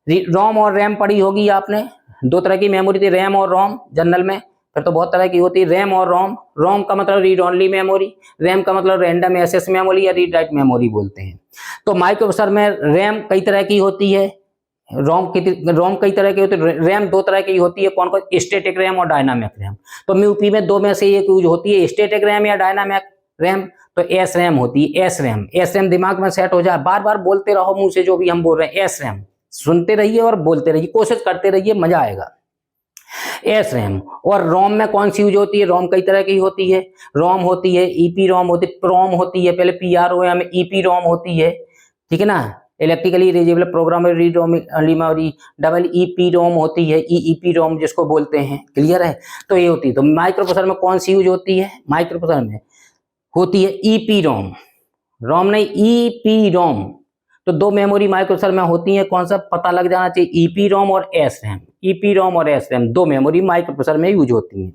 रोम और रैम पढ़ी होगी आपने, 2 तरह की मेमोरी थी, रैम और रोम जनरल में, फिर तो बहुत तरह की होती है, रैम और रोम। रोम का मतलब रीड ओनली मेमोरी, रैम का मतलब रैंडम एक्सेस मेमोरी या रीड राइट मेमोरी बोलते हैं। तो माइक्रो प्रोसेसर में रैम कई तरह की होती है, रोम कई तरह के होते हैं, रैम दो तरह की होती है, कौन कौन, स्टैटिक रैम और डायनामिक रैम। तो म्यूपी में दो में से एक यूज होती है, स्टैटिक रैम या डायनामिक रैम। तो एस रैम होती है, एस रैम। एस रैम दिमाग में सेट हो जाए, बार बार बोलते रहो मुंह से जो भी हम बोल रहे हैं, एस रैम सुनते रहिए और बोलते रहिए, कोशिश करते रहिए, मजा आएगा। S RAM. और रोम में कौन सी यूज होती है? रोम कई तरह की होती है, रोम होती है, ईपी रोम होती है, प्रोम होती है, पहले PROM, ईपी रोम होती है, ठीक है ना, electrically readable programmable read memory, double EPROM होती है, ईईपी रोम जिसको बोलते हैं, क्लियर है। तो ये होती है। तो माइक्रो प्रोसेसर में कौन सी यूज होती है? माइक्रो प्रोसेसर में होती है ईपी रोम, रोम नहीं, ईपी रोम। तो दो मेमोरी माइक्रो प्रोसेसर में होती है, कौन सा पता लग जाना चाहिए, ईपी रोम और एस रैम। ईपी रोम और एस रैम दो मेमोरी माइक्रो प्रोसेसर में यूज होती हैं।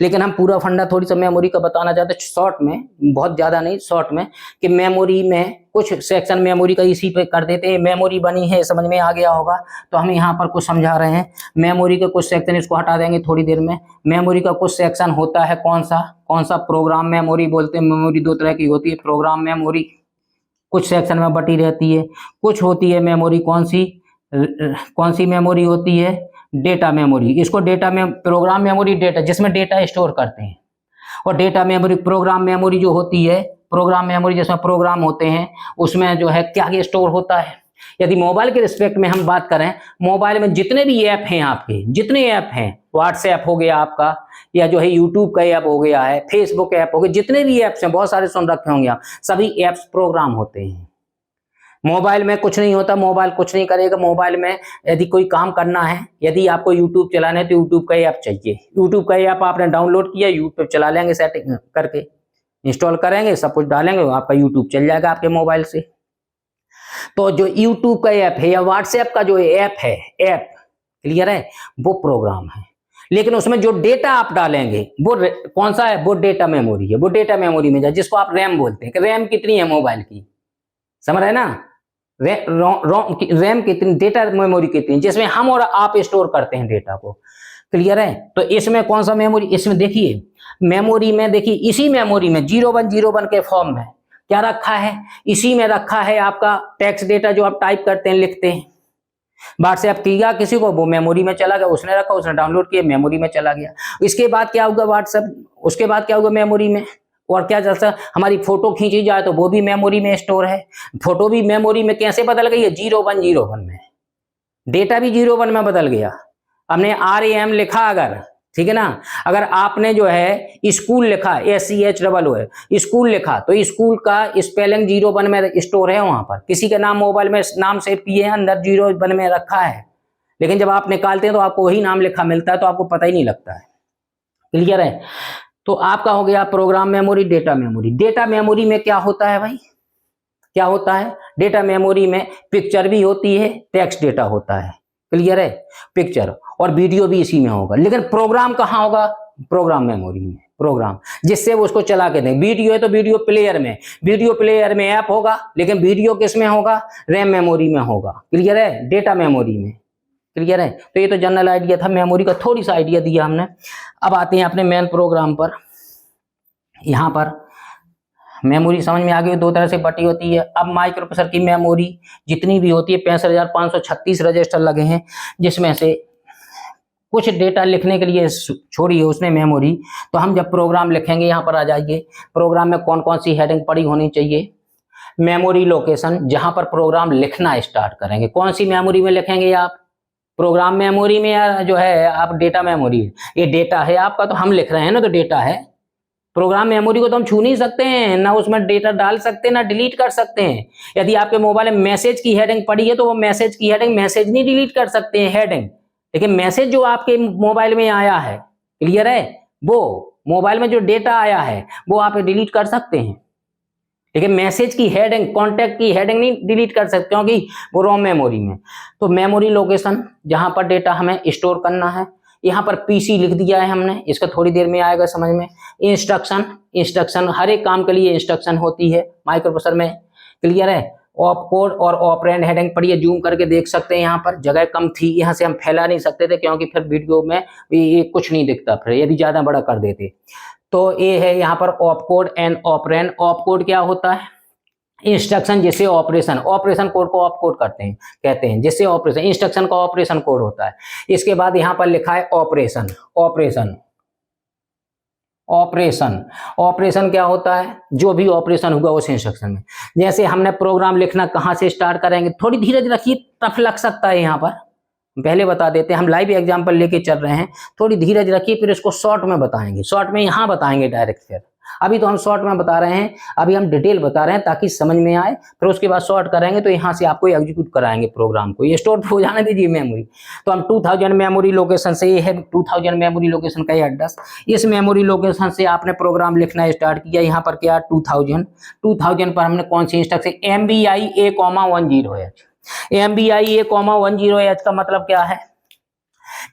लेकिन हम पूरा फंडा थोड़ी सा मेमोरी का बताना चाहते हैं शॉर्ट में, बहुत ज्यादा नहीं, शॉर्ट में, कि मेमोरी में कुछ सेक्शन मेमोरी का इसी पे कर देते हैं। मेमोरी बनी है, समझ में आ गया होगा, तो हम यहाँ पर कुछ समझा रहे हैं। मेमोरी के कुछ सेक्शन, इसको हटा देंगे थोड़ी देर में। मेमोरी का कुछ सेक्शन होता है, कौन सा? प्रोग्राम मेमोरी बोलते हैं। मेमोरी दो तरह की होती है, प्रोग्राम मेमोरी कुछ सेक्शन में बटी रहती है, कुछ होती है मेमोरी कौन सी मेमोरी होती है? Data memory. इसको डेटा में, प्रोग्राम मेमोरी डेटा, जिसमें डेटा स्टोर करते हैं, और डेटा मेमोरी, प्रोग्राम मेमोरी जो होती है, प्रोग्राम मेमोरी जिसमें प्रोग्राम होते हैं, उसमें जो है क्या स्टोर होता है। यदि मोबाइल के रिस्पेक्ट में हम बात करें, मोबाइल में जितने भी ऐप हैं आपके, जितने ऐप हैं, व्हाट्सएप हो गया आपका, या जो है यूट्यूब का ऐप हो गया है, फेसबुक ऐप हो गया, जितने भी ऐप्स हैं, बहुत सारे सुन रखे होंगे आप, सभी ऐप्स प्रोग्राम होते हैं। मोबाइल में कुछ नहीं होता, मोबाइल कुछ नहीं करेगा। मोबाइल में यदि कोई काम करना है, यदि आपको यूट्यूब चलाना है तो यूट्यूब का ऐप चाहिए। यूट्यूब का ऐप आपने डाउनलोड किया, यूट्यूब चला लेंगे, सेटिंग करके इंस्टॉल करेंगे, सब कुछ डालेंगे, आपका यूट्यूब चल जाएगा आपके मोबाइल से। तो जो यूट्यूब का ऐप है या व्हाट्सएप का जो ऐप है, ऐप, क्लियर है, वो प्रोग्राम है। लेकिन उसमें जो डेटा आप डालेंगे वो कौन सा है? वो डेटा मेमोरी है। वो डेटा मेमोरी में जाए, जिसको आप रैम बोलते हैं। कि रैम कितनी है मोबाइल की, समझ रहे ना? रैम कितनी, डेटा मेमोरी कितनी, जिसमें हम और आप स्टोर करते हैं डेटा को, क्लियर है। तो इसमें कौन सा मेमोरी? इसमें देखिए, मेमोरी में देखिए, इसी मेमोरी में 0101 के फॉर्म में क्या रखा है? इसी में रखा है आपका टेक्स्ट डेटा, जो आप टाइप करते हैं, लिखते हैं। व्हाट्सएप किया किसी को, वो मेमोरी में चला गया, उसने रखा, उसने डाउनलोड किया, मेमोरी में चला गया। इसके बाद क्या होगा व्हाट्सएप, उसके बाद क्या होगा मेमोरी में, और क्या चलता, हमारी फोटो खींची जाए तो वो भी मेमोरी में स्टोर है। फोटो भी मेमोरी में कैसे बदल गई है? 0101 में, डेटा भी 01 में बदल गया। हमने RAM लिखा अगर, ठीक है ना, अगर आपने जो है स्कूल लिखा, SCHOO स्कूल लिखा, तो स्कूल का स्पेलिंग 01 में स्टोर है वहां पर। किसी के नाम मोबाइल में नाम सेव किए हैं, अंदर 01 में रखा है, लेकिन जब आप निकालते हैं तो आपको वही नाम लिखा मिलता है, तो आपको पता ही नहीं लगता है, क्लियर है। तो आपका हो गया program memory, data memory. Data memory में क्या होता है भाई, क्या होता है? डेटा मेमोरी में पिक्चर भी होती है, टेक्स्ट डेटा होता है, क्लियर है, पिक्चर और वीडियो भी इसी में होगा। लेकिन प्रोग्राम कहाँ होगा? प्रोग्राम मेमोरी में, प्रोग्राम जिससे वो उसको चला के दें। वीडियो है तो वीडियो प्लेयर में, वीडियो प्लेयर में ऐप होगा, लेकिन वीडियो किस में होगा? रैम मेमोरी में होगा, क्लियर है, डेटा मेमोरी में, क्लियर है। तो ये तो जनरल आइडिया था, मेमोरी का थोड़ी सा आइडिया दिया हमने। अब आते हैं अपने मेन प्रोग्राम पर। यहाँ पर मेमोरी समझ में आ गई, दो तरह से बटी होती है। अब माइक्रो प्रोसेसर की मेमोरी जितनी भी होती है, 65,536 रजिस्टर लगे हैं, जिसमें से कुछ डेटा लिखने के लिए छोड़ी है उसने मेमोरी। तो हम जब प्रोग्राम लिखेंगे, यहाँ पर आ जाइए, प्रोग्राम में कौन कौन सी हेडिंग पड़ी होनी चाहिए? मेमोरी लोकेशन, जहां पर प्रोग्राम लिखना स्टार्ट करेंगे। कौन सी मेमोरी में लिखेंगे आप? प्रोग्राम मेमोरी में, या जो है आप डेटा मेमोरी? ये डेटा है आपका, तो हम लिख रहे हैं ना, तो डेटा है। प्रोग्राम मेमोरी को तो हम छू नहीं सकते हैं, ना उसमें डेटा डाल सकते हैं, ना डिलीट कर सकते हैं। यदि आपके मोबाइल में मैसेज की हेडिंग पड़ी है, तो वो मैसेज की हेडिंग, मैसेज नहीं डिलीट कर सकते हैं हेडिंग, लेकिन मैसेज जो आपके मोबाइल में आया है, क्लियर है, वो मोबाइल में जो डेटा आया है वो आप डिलीट कर सकते हैं, लेकिन मैसेज की हेडिंग, कॉन्टैक्ट की हेडिंग नहीं डिलीट कर सकते, क्योंकि वो रोम मेमोरी में। तो मेमोरी लोकेशन, जहां पर डेटा हमें स्टोर करना है, यहाँ पर PC लिख दिया है हमने, इसका थोड़ी देर में आएगा समझ में। इंस्ट्रक्शन, इंस्ट्रक्शन हर एक काम के लिए इंस्ट्रक्शन होती है माइक्रो प्रोसेसर में, क्लियर है। ऑप कोड और ऑपरेंड हेडिंग पड़ी है, जूम करके देख सकते हैं। यहाँ पर जगह कम थी, यहाँ से हम फैला नहीं सकते थे, क्योंकि फिर वीडियो में ये कुछ नहीं दिखता, फिर यदि ज्यादा बड़ा कर देते। तो ये है यहाँ पर op code and operand. Op code क्या होता है? इंस्ट्रक्शन जिसे ऑपरेशन, ऑपरेशन कोड को ऑप कोड करते हैं, कहते हैं, जिससे ऑपरेशन, इंस्ट्रक्शन का ऑपरेशन कोड होता है। इसके बाद यहां पर लिखा है ऑपरेशन। ऑपरेशन, ऑपरेशन, ऑपरेशन क्या होता है? जो भी ऑपरेशन होगा उस इंस्ट्रक्शन में। जैसे हमने प्रोग्राम लिखना कहां से स्टार्ट करेंगे, थोड़ी धीरज रखिए, टफ लग सकता है यहां पर, पहले बता देते हैं, हम लाइव एग्जांपल लेके चल रहे हैं, थोड़ी धीरज रखिए, फिर इसको शॉर्ट में बताएंगे, शॉर्ट में यहां बताएंगे डायरेक्ट। फिर अभी तो हम शॉर्ट में बता रहे हैं, अभी हम डिटेल बता रहे हैं ताकि समझ में आए, फिर उसके बाद शॉर्ट करेंगे तो यहां से आपको एग्जीक्यूट कराएंगे प्रोग्राम को। ये स्टोर हो जाने दीजिए मेमोरी। तो हम 2000 मेमोरी लोकेशन से, ये है 2000 मेमोरी लोकेशन का एड्रेस, इस मेमोरी लोकेशन से आपने प्रोग्राम लिखना स्टार्ट किया। यहाँ पर क्या 2000 पर हमने कौन सी instruction, MBI A,10H। MBI A,10H का मतलब क्या है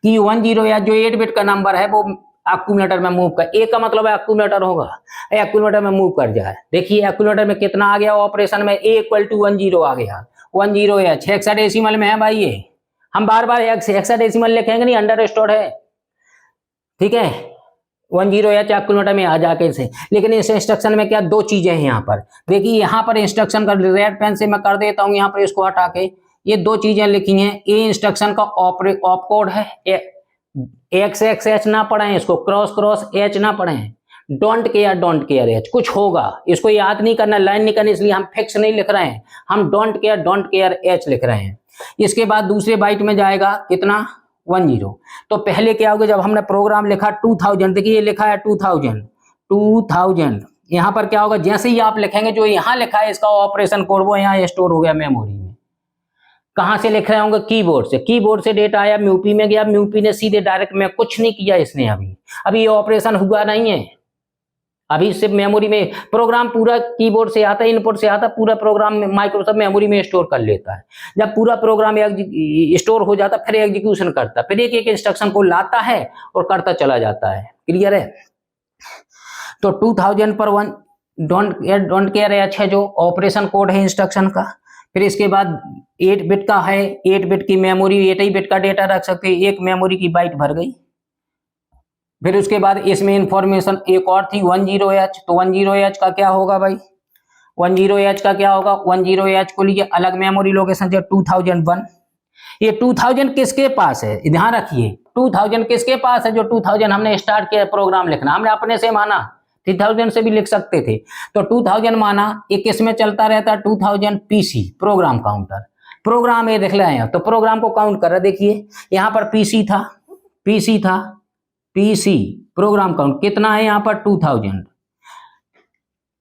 कि 10H जो 8 बिट का नंबर है वो एक्यूमुलेटर में मूव कर, ए का मतलब है एक्यूमुलेटर होगा, एक्यूमुलेटर में मूव कर जाए। देखिए एक्यूमुलेटर में कितना आ गया ऑपरेशन में, A = 10 आ गया, 10H हेक्साडेसिमल में है भाई। ये हम बार बार हेक्साडेसिमल लिखेंगे नहीं, अंडरस्टूड है, ठीक है। 10H एक्यूमुलेटर में आ जाके इसे, लेकिन इस इंस्ट्रक्शन में क्या दो चीजें हैं यहाँ पर, देखिए यहाँ पर इंस्ट्रक्शन का रेड पेन से मैं कर देता हूँ, यहाँ पर इसको हटा के ये दो चीजें लिखी हैं। ये इंस्ट्रक्शन का ऑप कोड है, XXH ना पढ़ें इसको, क्रॉस H ना पढ़ें, डोंट केयर H, कुछ होगा इसको याद नहीं करना, लाइन नहीं करनी, इसलिए हम फिक्स नहीं लिख रहे हैं, हम डोंट केयर H लिख रहे हैं। इसके बाद दूसरे बाइट में जाएगा कितना, 10। तो पहले क्या होगा, जब हमने प्रोग्राम लिखा 2000, देखिए ये लिखा है 2000, यहाँ पर क्या होगा, जैसे ही आप लिखेंगे जो यहाँ लिखा है इसका ऑपरेशन कोड वो यहाँ स्टोर हो गया मेमोरी में। कहां से लिख रहे होंगे, कीबोर्ड से डेटा आया, म्यूपी में गया, म्यूपी ने सीधे डायरेक्ट में कुछ नहीं किया इसने, अभी ये ऑपरेशन हुआ नहीं है, अभी सिर्फ मेमोरी में प्रोग्राम पूरा कीबोर्ड से आता है, इनपुट से आता है, पूरा प्रोग्राम माइक्रोसॉफ्ट मेमोरी में स्टोर कर लेता है। जब पूरा प्रोग्राम स्टोर हो जाता है फिर एग्जीक्यूशन करता है, फिर एक एक इंस्ट्रक्शन को लाता है और करता चला जाता है। क्लियर है? तो 2000 पर डोंट केयर H है जो ऑपरेशन कोड है इंस्ट्रक्शन का। फिर इसके बाद 8 बिट का है, 8 बिट की मेमोरी, 8 ही बिट का डेटा रख सकते हैं, एक मेमोरी की बाइट भर गई। फिर उसके बाद इसमें इंफॉर्मेशन एक और थी 10H, तो 10H का क्या होगा भाई, 10H का क्या होगा, 10H को लिए अलग मेमोरी लोकेशन जो 2001। ये 2000 किसके पास है, ध्यान रखिए, 2000 किसके पास है, जो 2000 हमने स्टार्ट किया प्रोग्राम लिखना, हमने अपने से माना, 3000 से भी लिख सकते थे, तो 2000 माना, ये किस में चलता रहता है, 2000 PC प्रोग्राम काउंटर, प्रोग्राम ये देख रहे हैं, तो प्रोग्राम को काउंट कर रहे, देखिए यहाँ पर PC प्रोग्राम काउंट कितना है यहाँ पर 2000।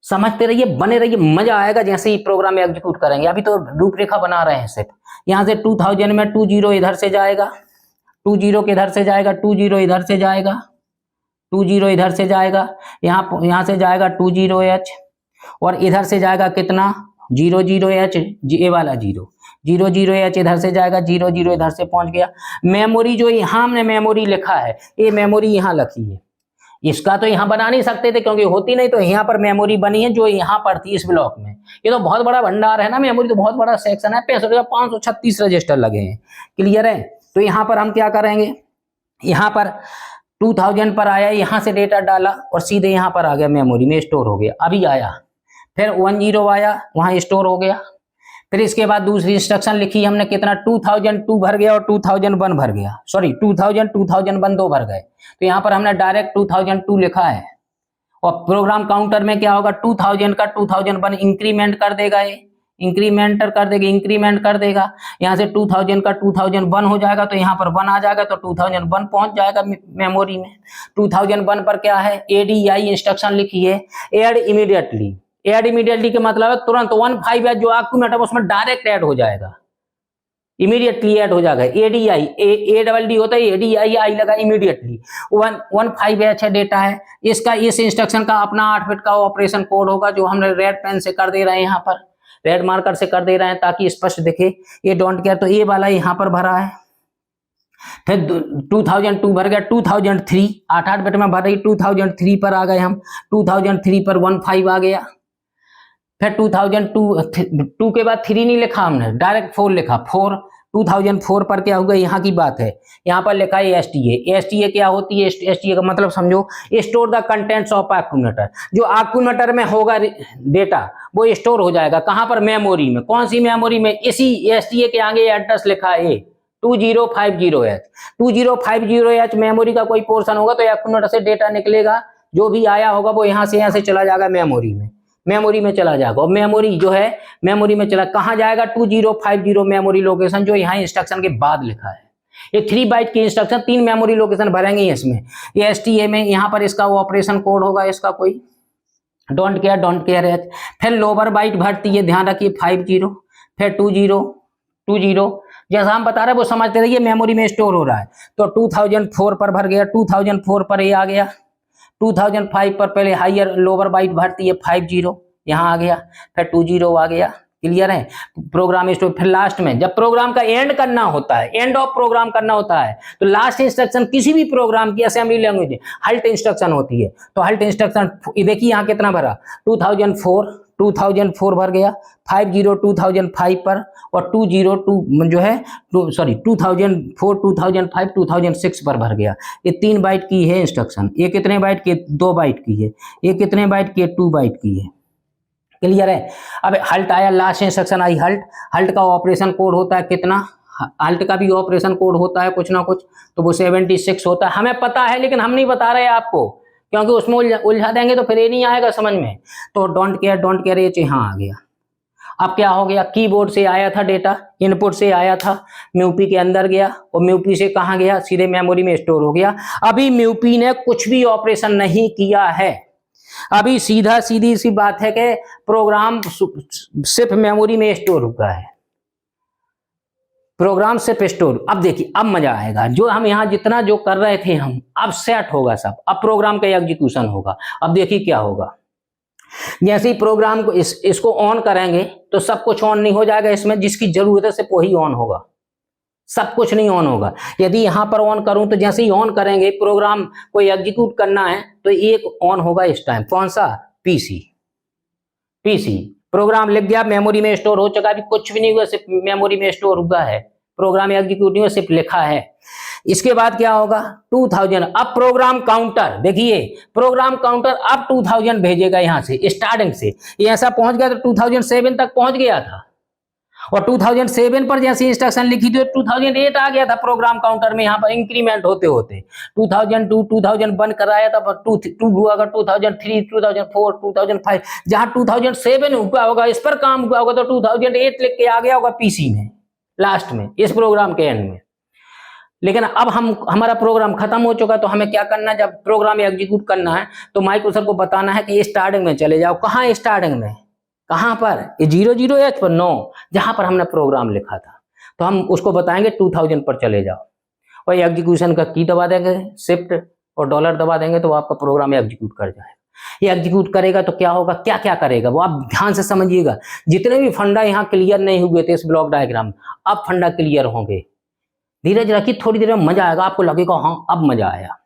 समझते रहिए, बने रहिए, मजा आएगा जैसे ही प्रोग्राम एग्जीक्यूट करेंगे। अभी तो रूपरेखा बना रहे हैं सिर्फ। यहाँ से 2000 में 20 इधर से जाएगा, 20 के इधर से जाएगा, 20 इधर से जाएगा, 20 इधर से जाएगा, यहाँ से जाएगा 20H, और इधर से जाएगा कितना 00H, ये वाला 00H इधर से जाएगा, 00 इधर से पहुंच गया। मेमोरी जो यहाँ हमने मेमोरी लिखा है, ये मेमोरी यहाँ लिखी है, इसका तो यहाँ बना नहीं सकते थे क्योंकि होती नहीं, तो यहाँ पर मेमोरी बनी है जो यहाँ पर थी इस ब्लॉक में। ये तो बहुत बड़ा भंडार है ना, मेमोरी तो बहुत बड़ा सेक्शन है, 536 रजिस्टर लगे हैं। क्लियर है? तो यहाँ पर हम क्या करेंगे, यहाँ पर 2000 पर आया, यहाँ से डेटा डाला और सीधे यहाँ पर आ गया, मेमोरी में स्टोर हो गया। अभी आया, फिर 10 आया, वहां स्टोर हो गया। फिर इसके बाद दूसरी इंस्ट्रक्शन लिखी हमने, कितना 2002 भर गया और 2001 भर गया, सॉरी 2001 दो भर गए, तो यहाँ पर हमने डायरेक्ट 2002 लिखा है। और प्रोग्राम काउंटर में क्या होगा, 2000 का 2001 इंक्रीमेंट कर देगा, ये इंक्रीमेंट कर देगा, यहाँ से 2000 का 2001 हो जाएगा, तो यहाँ पर 1 आ जाएगा, तो 2001 पहुंच जाएगा मेमोरी में। 2001 पर क्या है, ADI इंस्ट्रक्शन लिखी है, ऐड इमीडिएटली के मतलब है तुरंत 15 जो एक्यूमुलेटर उसमें डायरेक्ट ऐड हो जाएगा, इमीडिएटली ऐड हो जाएगा। ADI ADD होता है, ADI आई लगा इमीडिएटली। 15H डेटा है इसका, इस इंस्ट्रक्शन का अपना 8 बिट का ऑपरेशन कोड होगा जो हमने रेड पेन से कर दे रहे हैं, यहाँ पर रेड मार्कर से कर दे रहे हैं ताकि स्पष्ट दिखे। ये डोंट केयर, तो ये वाला यहाँ पर भरा है। फिर 2002 भर गया, 2003 8 बिट में भर रही, 2003 पर आ गए हम, 2003 पर 15 आ गया। फिर 2002 के बाद 3 नहीं लिखा हमने, डायरेक्ट 4 लिखा, 4 2004 पर क्या होगा, यहाँ की बात है, यहाँ पर लिखा है STA। STA क्या होती है? STA का मतलब समझो, store the contents of accumulator. जो एक्यूमुलेटर में होगा डेटा वो स्टोर हो जाएगा कहाँ पर? मेमोरी में। कौन सी मेमोरी में? इसी STA के आगे एड्रेस लिखा है 2050H। 2050H मेमोरी का कोई पोर्शन होगा तो एक्यूमुलेटर से डेटा निकलेगा, जो भी आया होगा वो यहाँ से चला जाएगा मेमोरी में चला जाएगा। और मेमोरी जो है, मेमोरी में चला कहाँ जाएगा? 2050 मेमोरी लोकेशन, जो यहाँ इंस्ट्रक्शन के बाद लिखा है। ये 3 बाइट की इंस्ट्रक्शन, 3 मेमोरी लोकेशन भरेंगे इसमें। ये STA में यहाँ पर इसका वो ऑपरेशन कोड होगा, इसका कोई डोंट केयर है। फिर लोअर बाइट भरती है, ध्यान रखिए 50, फिर 20 जैसा हम बता रहे हैं वो समझते रहिए, मेमोरी में स्टोर हो रहा है। तो 2004 पर भर गया, 2004 पर ये आ गया। 2005 पर पहले हायर लोअर बाइट भरती है 50, यहाँ आ गया, फिर 20 आ गया। क्लियर है? Program store. फिर लास्ट में जब प्रोग्राम का एंड करना होता है, एंड ऑफ प्रोग्राम करना होता है, तो लास्ट इंस्ट्रक्शन किसी भी प्रोग्राम की असेंबली लैंग्वेज में हल्ट इंस्ट्रक्शन होती है। तो हल्ट इंस्ट्रक्शन देखिए यहाँ कितना भरा, 2004 भर गया, 50 2005 पर, और 202 जो है 2004 2005 2006 पर भर गया। ये 3 बाइट की है इंस्ट्रक्शन। ये कितने बाइट की? 2 बाइट की है। ये कितने बाइट की है? 2 बाइट की है। क्लियर है? अब हल्ट आया, लास्ट इंस्ट्रक्शन आई हल्ट का ऑपरेशन कोड होता है कितना? हल्ट का भी ऑपरेशन कोड होता है कुछ ना कुछ, तो वो 76 होता है। हमें पता है लेकिन हम नहीं बता रहे आपको, क्योंकि उसमें उलझा देंगे तो फिर ये नहीं आएगा समझ में। तो डोंट केयर ये यहाँ आ गया। अब क्या हो गया? कीबोर्ड से आया था डेटा, इनपुट से आया था, म्यूपी के अंदर गया, और म्यूपी से कहाँ गया? सीधे मेमोरी में स्टोर हो गया। अभी म्यूपी ने कुछ भी ऑपरेशन नहीं किया है। अभी सीधी सी बात है कि प्रोग्राम सिर्फ मेमोरी में स्टोर हुआ है, प्रोग्राम सिर्फ स्टोर। अब देखिए, अब मजा आएगा। जो हम यहाँ जितना जो कर रहे थे हम, अब सेट होगा सब। अब प्रोग्राम का एग्जीक्यूशन होगा। अब देखिए क्या होगा। जैसे ही प्रोग्राम को इसको ऑन करेंगे तो सब कुछ ऑन नहीं हो जाएगा इसमें, जिसकी जरूरत है सिर्फ वही ऑन होगा, सब कुछ नहीं ऑन होगा। यदि यहां पर ऑन करूं तो जैसे ही ऑन करेंगे, प्रोग्राम को एग्जीक्यूट करना है तो एक ऑन होगा इस टाइम। कौन सा? पीसी प्रोग्राम लिख गया, मेमोरी में स्टोर हो चुका। अभी कुछ भी नहीं हुआ, सिर्फ मेमोरी में स्टोर हुआ है, प्रोग्राम एग्जीक्यूट नहीं हुआ, सिर्फ लिखा है। इसके बाद क्या होगा? 2000। अब प्रोग्राम काउंटर देखिए, प्रोग्राम काउंटर अब 2000 भेजेगा यहां से, स्टार्टिंग से। ये ऐसा पहुंच गया तो 2007 तक पहुंच गया था, और 2007 पर जैसी इंस्ट्रक्शन लिखी थी 2008 आ गया था प्रोग्राम काउंटर में। यहाँ पर इंक्रीमेंट होते होते 2002 2001 कराया था, 2 हुआ, 2003 2004 2005, जहां 2007 हुआ होगा, इस पर काम हुआ होगा, तो 2008 लिख के आ गया होगा पीसी में, लास्ट में, इस प्रोग्राम के एंड में। लेकिन अब हमारा प्रोग्राम खत्म हो चुका, तो हमें क्या करना है? जब प्रोग्राम एग्जीक्यूट करना है तो माइक्रोसॉफ्ट को बताना है कि स्टार्टिंग में चले जाओ। कहाँ स्टार्टिंग में? कहां पर? ये 00H पर? नो, जहां पर हमने प्रोग्राम लिखा था। तो हम उसको बताएंगे 2000 पर चले जाओ, और एग्जीक्यूशन का की दबा देंगे, शिफ्ट और डॉलर दबा देंगे, तो आपका प्रोग्राम एग्जीक्यूट कर जाएगा। ये एग्जीक्यूट करेगा तो क्या होगा, क्या क्या करेगा वो आप ध्यान से समझिएगा। जितने भी फंडा यहाँ क्लियर नहीं हुए थे इस ब्लॉक डायग्राम, अब फंडा क्लियर होंगे। धीरज रखिए, थोड़ी देर में मजा आएगा, आपको लगेगा हाँ अब मजा आया।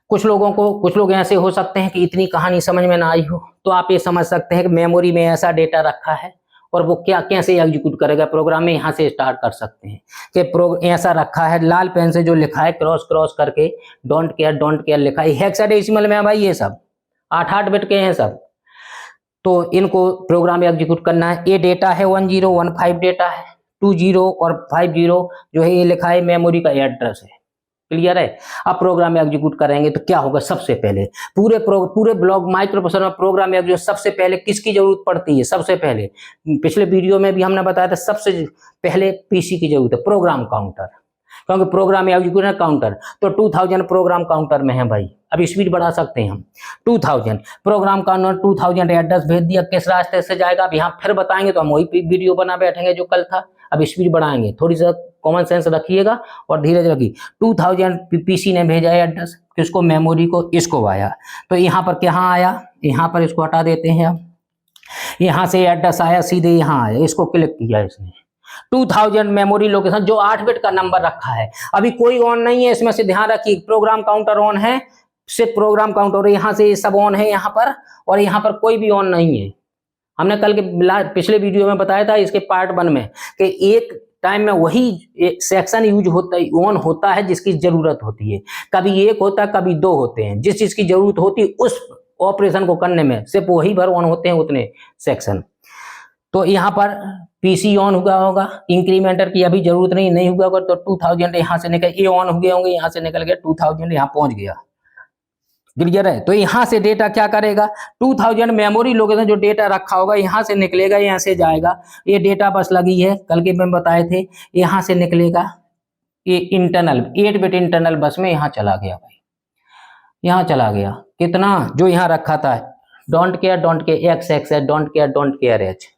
कुछ लोग ऐसे हो सकते हैं कि इतनी कहानी समझ में ना आई हो, तो आप ये समझ सकते हैं कि मेमोरी में ऐसा डेटा रखा है और वो क्या कैसे एग्जीक्यूट करेगा प्रोग्राम में। यहाँ से स्टार्ट कर सकते हैं कि ऐसा रखा है, लाल पेन से जो लिखा है क्रॉस करके डोंट केयर लिखा है, हेक्साडेसिमल में है भाई, ये सब 8 बिट के हैं सब। तो इनको प्रोग्राम एग्जीक्यूट करना है। ये डेटा है 1015 डेटा है, 20 और 50 जो है ये लिखा है मेमोरी का एड्रेस है। क्लियर है? अब प्रोग्राम एग्जीक्यूट करेंगे तो क्या होगा? सबसे पहले पूरे ब्लॉक माइक्रोप्रोसेसर में प्रोग्राम एग्जीक्यूट सबसे पहले किसकी जरूरत पड़ती है? सबसे पहले पिछले वीडियो में भी हमने बताया था, सबसे पहले पीसी की जरूरत है, प्रोग्राम काउंटर, क्योंकि प्रोग्राम एग्जीक्यूट है काउंटर। तो 2000 प्रोग्राम काउंटर में है भाई। अब स्पीड बढ़ा सकते हैं हम। 2000 प्रोग्राम काउंटर, 2000 एड्रेस भेज दिया। किस रास्ते से जाएगा अब यहाँ फिर बताएंगे, तो हम वही वीडियो बना बैठेंगे जो कल था। अब स्पीड बढ़ाएंगे, थोड़ी सा कॉमन सेंस रखिएगा और धीरज रखिए। 2000 पीसी ने भेजा है एड्रेस किसको? मेमोरी को। इसको आया तो यहाँ पर क्या आया? यहाँ पर इसको हटा देते हैं। अब यहाँ से एड्रेस आया, सीधे यहाँ आया, इसको क्लिक किया इसने। 2000 मेमोरी लोकेशन, जो 8 बिट का नंबर रखा है। अभी कोई ऑन नहीं है इसमें से, ध्यान रखिए। प्रोग्राम काउंटर ऑन है, सिर्फ प्रोग्राम काउंटर, यहाँ से सब ऑन है यहाँ पर, और यहाँ पर कोई भी ऑन नहीं है। हमने कल के पिछले वीडियो में बताया था इसके पार्ट 1 में कि एक टाइम में वही सेक्शन यूज होता है, ऑन होता है जिसकी जरूरत होती है। कभी एक होता है, कभी 2 होते हैं। जिस चीज की जरूरत होती है उस ऑपरेशन को करने में सिर्फ वही भर ऑन होते हैं, उतने सेक्शन। तो यहाँ पर पीसी ऑन हुआ होगा, इंक्रीमेंटर की अभी जरूरत नहीं हुआ होगा, तो 2000 यहाँ से निकल, ये ऑन हो गए होंगे, यहाँ से निकल गया 2000 यहाँ पहुंच गया। क्लियर है? तो यहाँ से डेटा क्या करेगा, 2000 मेमोरी लोकेशन जो डेटा रखा होगा यहाँ से निकलेगा, यहाँ से जाएगा। ये डेटा बस लगी है, कल के में बताए थे, यहाँ से निकलेगा, ये इंटरनल 8 बिट इंटरनल बस में यहाँ चला गया भाई, यहाँ चला गया। कितना जो यहाँ रखा था, डोंट केयर एक्स है, डोंट केयर एच।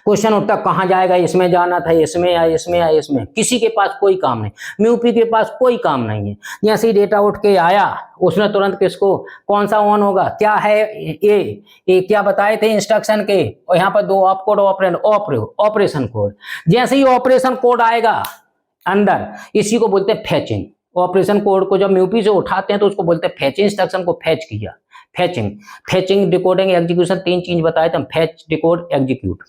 क्वेश्चन उठता कहां जाएगा, इसमें जाना था, इसमें या इसमें या इसमें, किसी के पास कोई काम नहीं, म्यूपी के पास कोई काम नहीं है। जैसे ही डेटा उठ के आया उसने तुरंत किसको, कौन सा ऑन होगा, क्या है ये क्या बताए थे इंस्ट्रक्शन के, और यहाँ पर 2 ऑपकोड ऑपरेशन कोड। जैसे ही ऑपरेशन कोड आएगा अंदर, इसी को बोलते हैं फैचिंग। ऑपरेशन कोड को जब म्यूपी से उठाते हैं तो उसको बोलते हैं फैच। इंस्ट्रक्शन को फैच किया, फैचिंग डिकोडिंग एग्जीक्यूशन, 3 चीज बताए थे, फैच डिकोड एग्जीक्यूट।